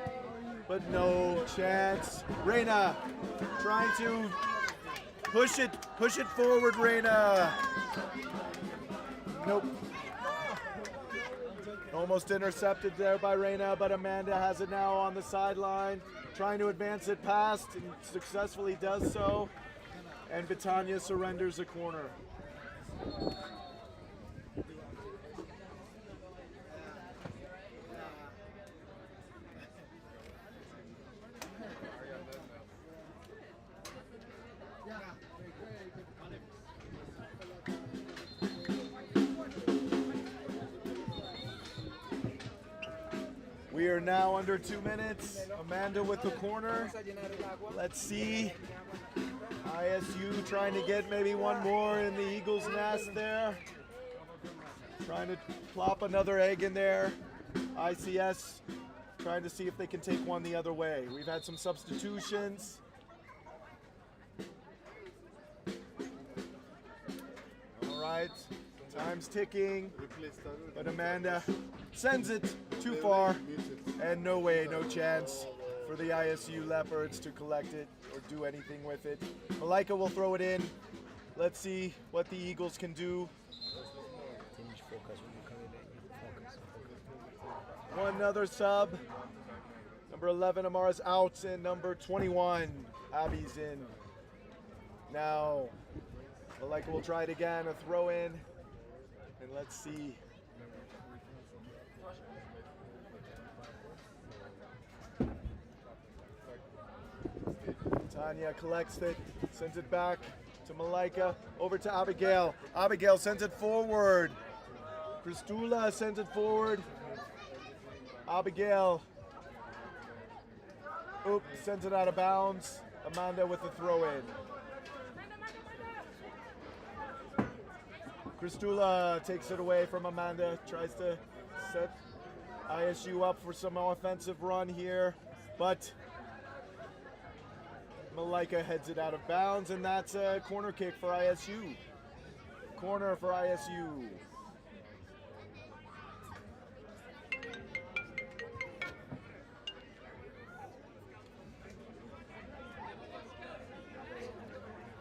but no chance. Reina trying to push it forward, Reina. Nope. Almost intercepted there by Reina, but Amanda has it now on the sideline, trying to advance it past, and successfully does so. And Betania surrenders a corner. We are now under 2 minutes. Amanda with the corner. Let's see. ISU trying to get maybe one more in the Eagles' nest there. Trying to plop another egg in there. ICS trying to see if they can take one the other way. We've had some substitutions. All right. Time's ticking, but Amanda sends it too far, and no way, no chance for the ISU Leopards to collect it or do anything with it. Malika will throw it in. Let's see what the Eagles can do. One other sub. Number 11, Amara's out, and number 21, Abby's in. Now, Malika will try it again, a throw in, and let's see. Tanya collects it, sends it back to Malika, over to Abigail. Abigail sends it forward. Kristula sends it forward. Abigail, sends it out of bounds. Amanda with the throw in. Kristula takes it away from Amanda, tries to set ISU up for some offensive run here, but Malika heads it out of bounds, and that's a corner kick for ISU. Corner for ISU.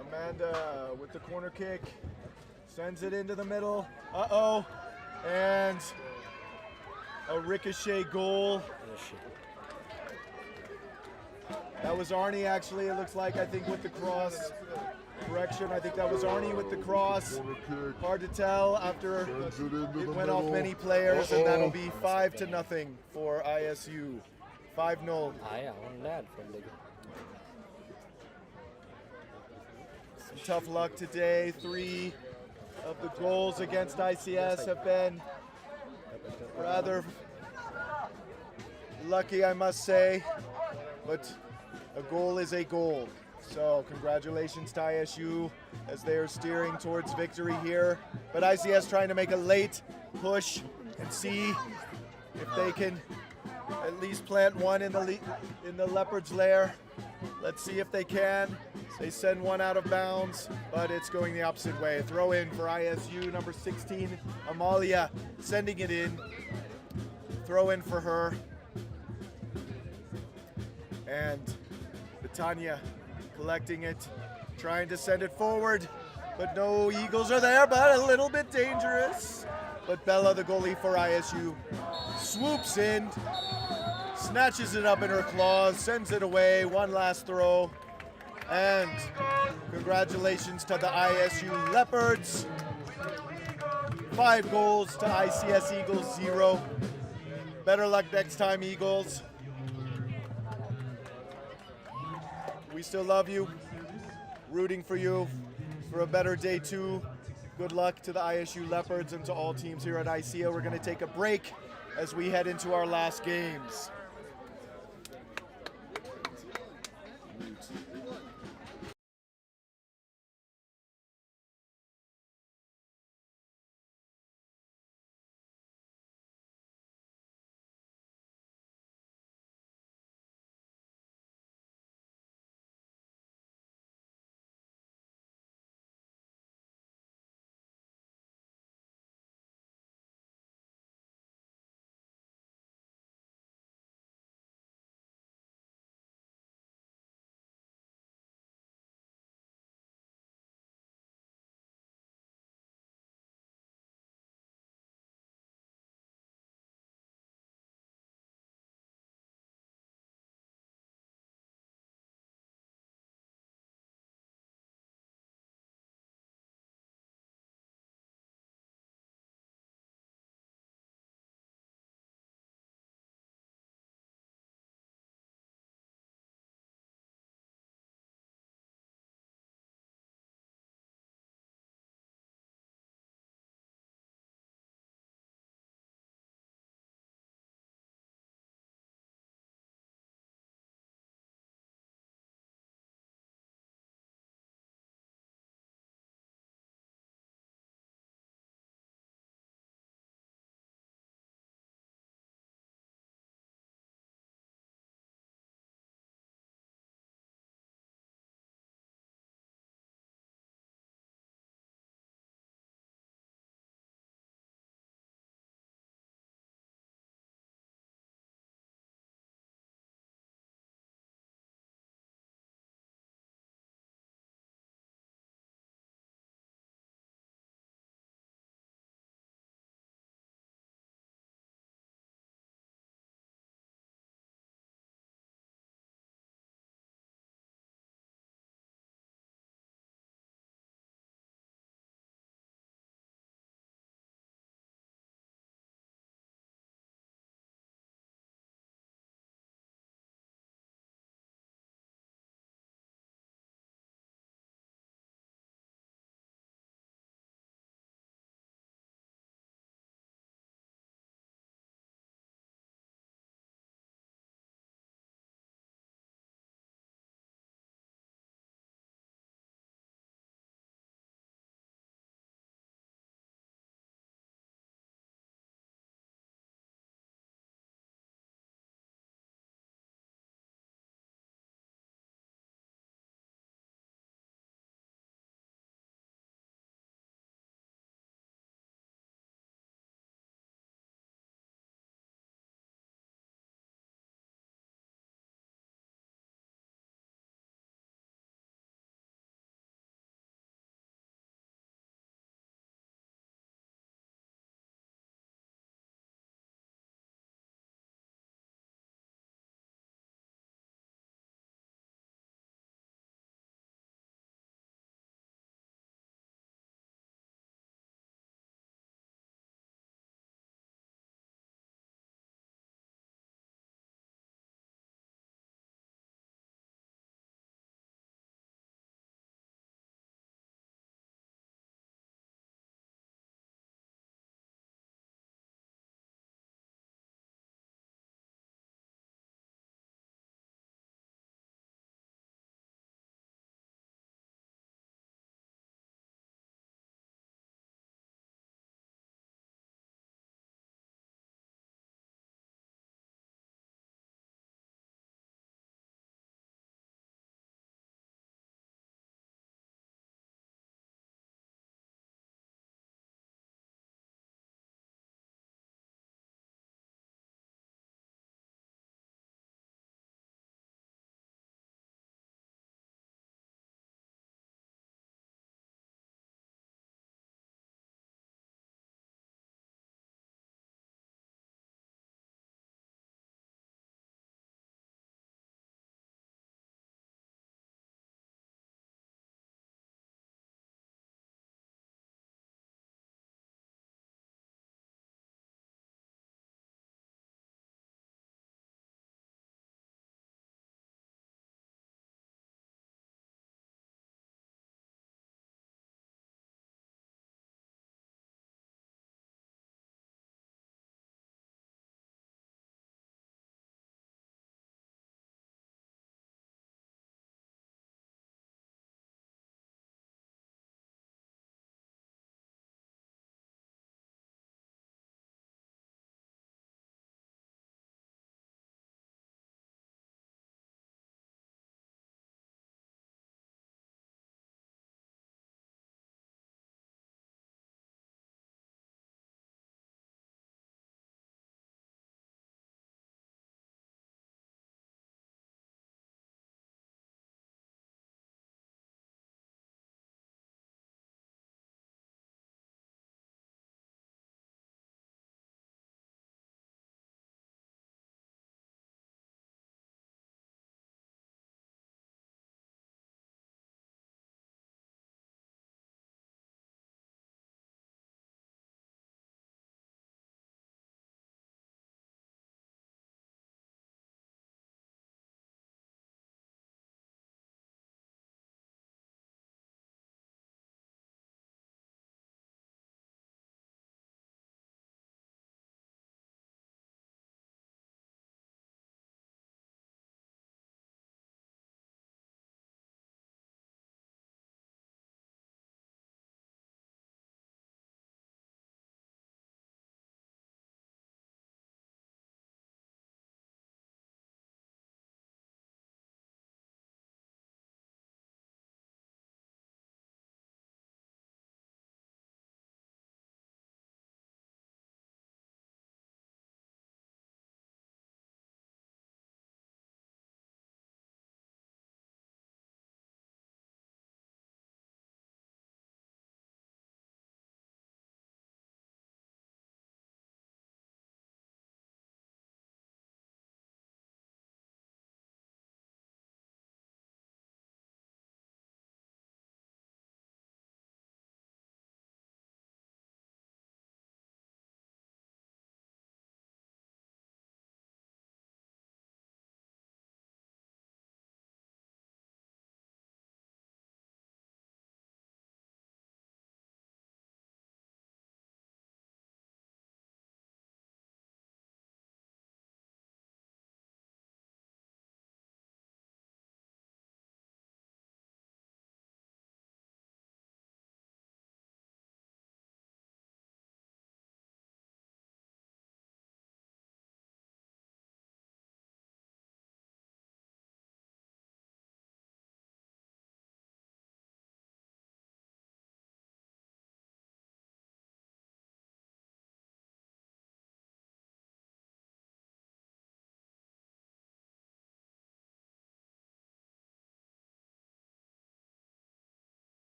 Amanda with the corner kick, sends it into the middle. Uh-oh, and a ricochet goal. That was Arnie, actually, it looks like, I think, with the cross. Correction, I think that was Arnie with the cross. Hard to tell after it went off many players, and that'll be 5-0 for ISU. 5-0. Some tough luck today. 3 of the goals against ICS have been rather lucky, I must say, but a goal is a goal. So congratulations to ISU as they are steering towards victory here. But ICS trying to make a late push and see if they can at least plant one in the Leopard's lair. Let's see if they can. They send one out of bounds, but it's going the opposite way. Throw in for ISU, number 16, Amalia, sending it in. Throw in for her. And Tanya collecting it, trying to send it forward, but no Eagles are there, but a little bit dangerous. But Bella, the goalie for ISU, swoops in, snatches it up in her claws, sends it away, one last throw. And congratulations to the ISU Leopards. 5 goals to ICS Eagles 0. Better luck next time, Eagles. We still love you, rooting for you for a better day 2. Good luck to the ISU Leopards and to all teams here at ICO. We're going to take a break as we head into our last games.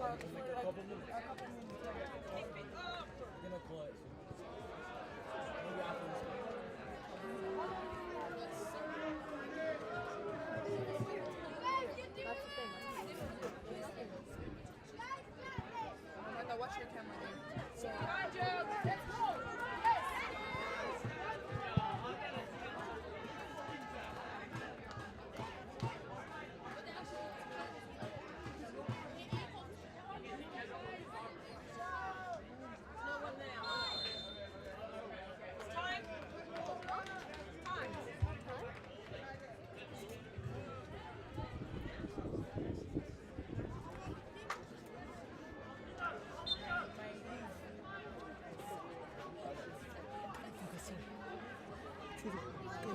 Gonna clutch. Maybe after this. Watch your camera there.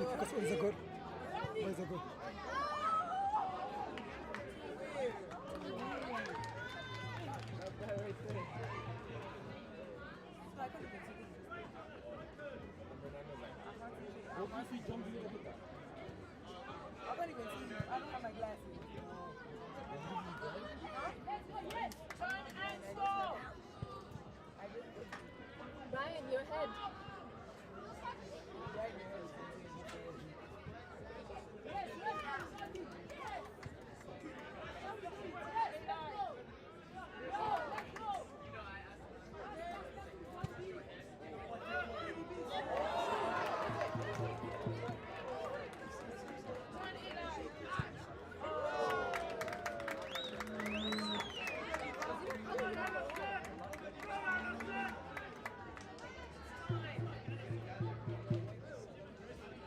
Focus on the goal. By the goal. I can't even see. I don't have my glasses. Ryan, your head.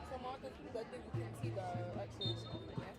So Marcus, I think you can see the actual stuff in there.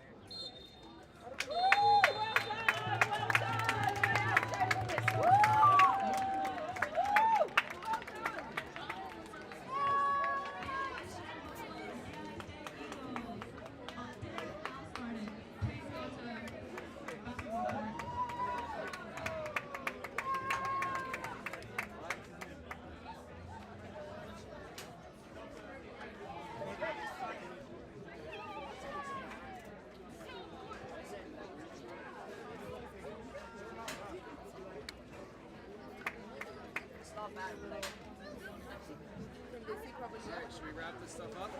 Should we wrap this stuff up?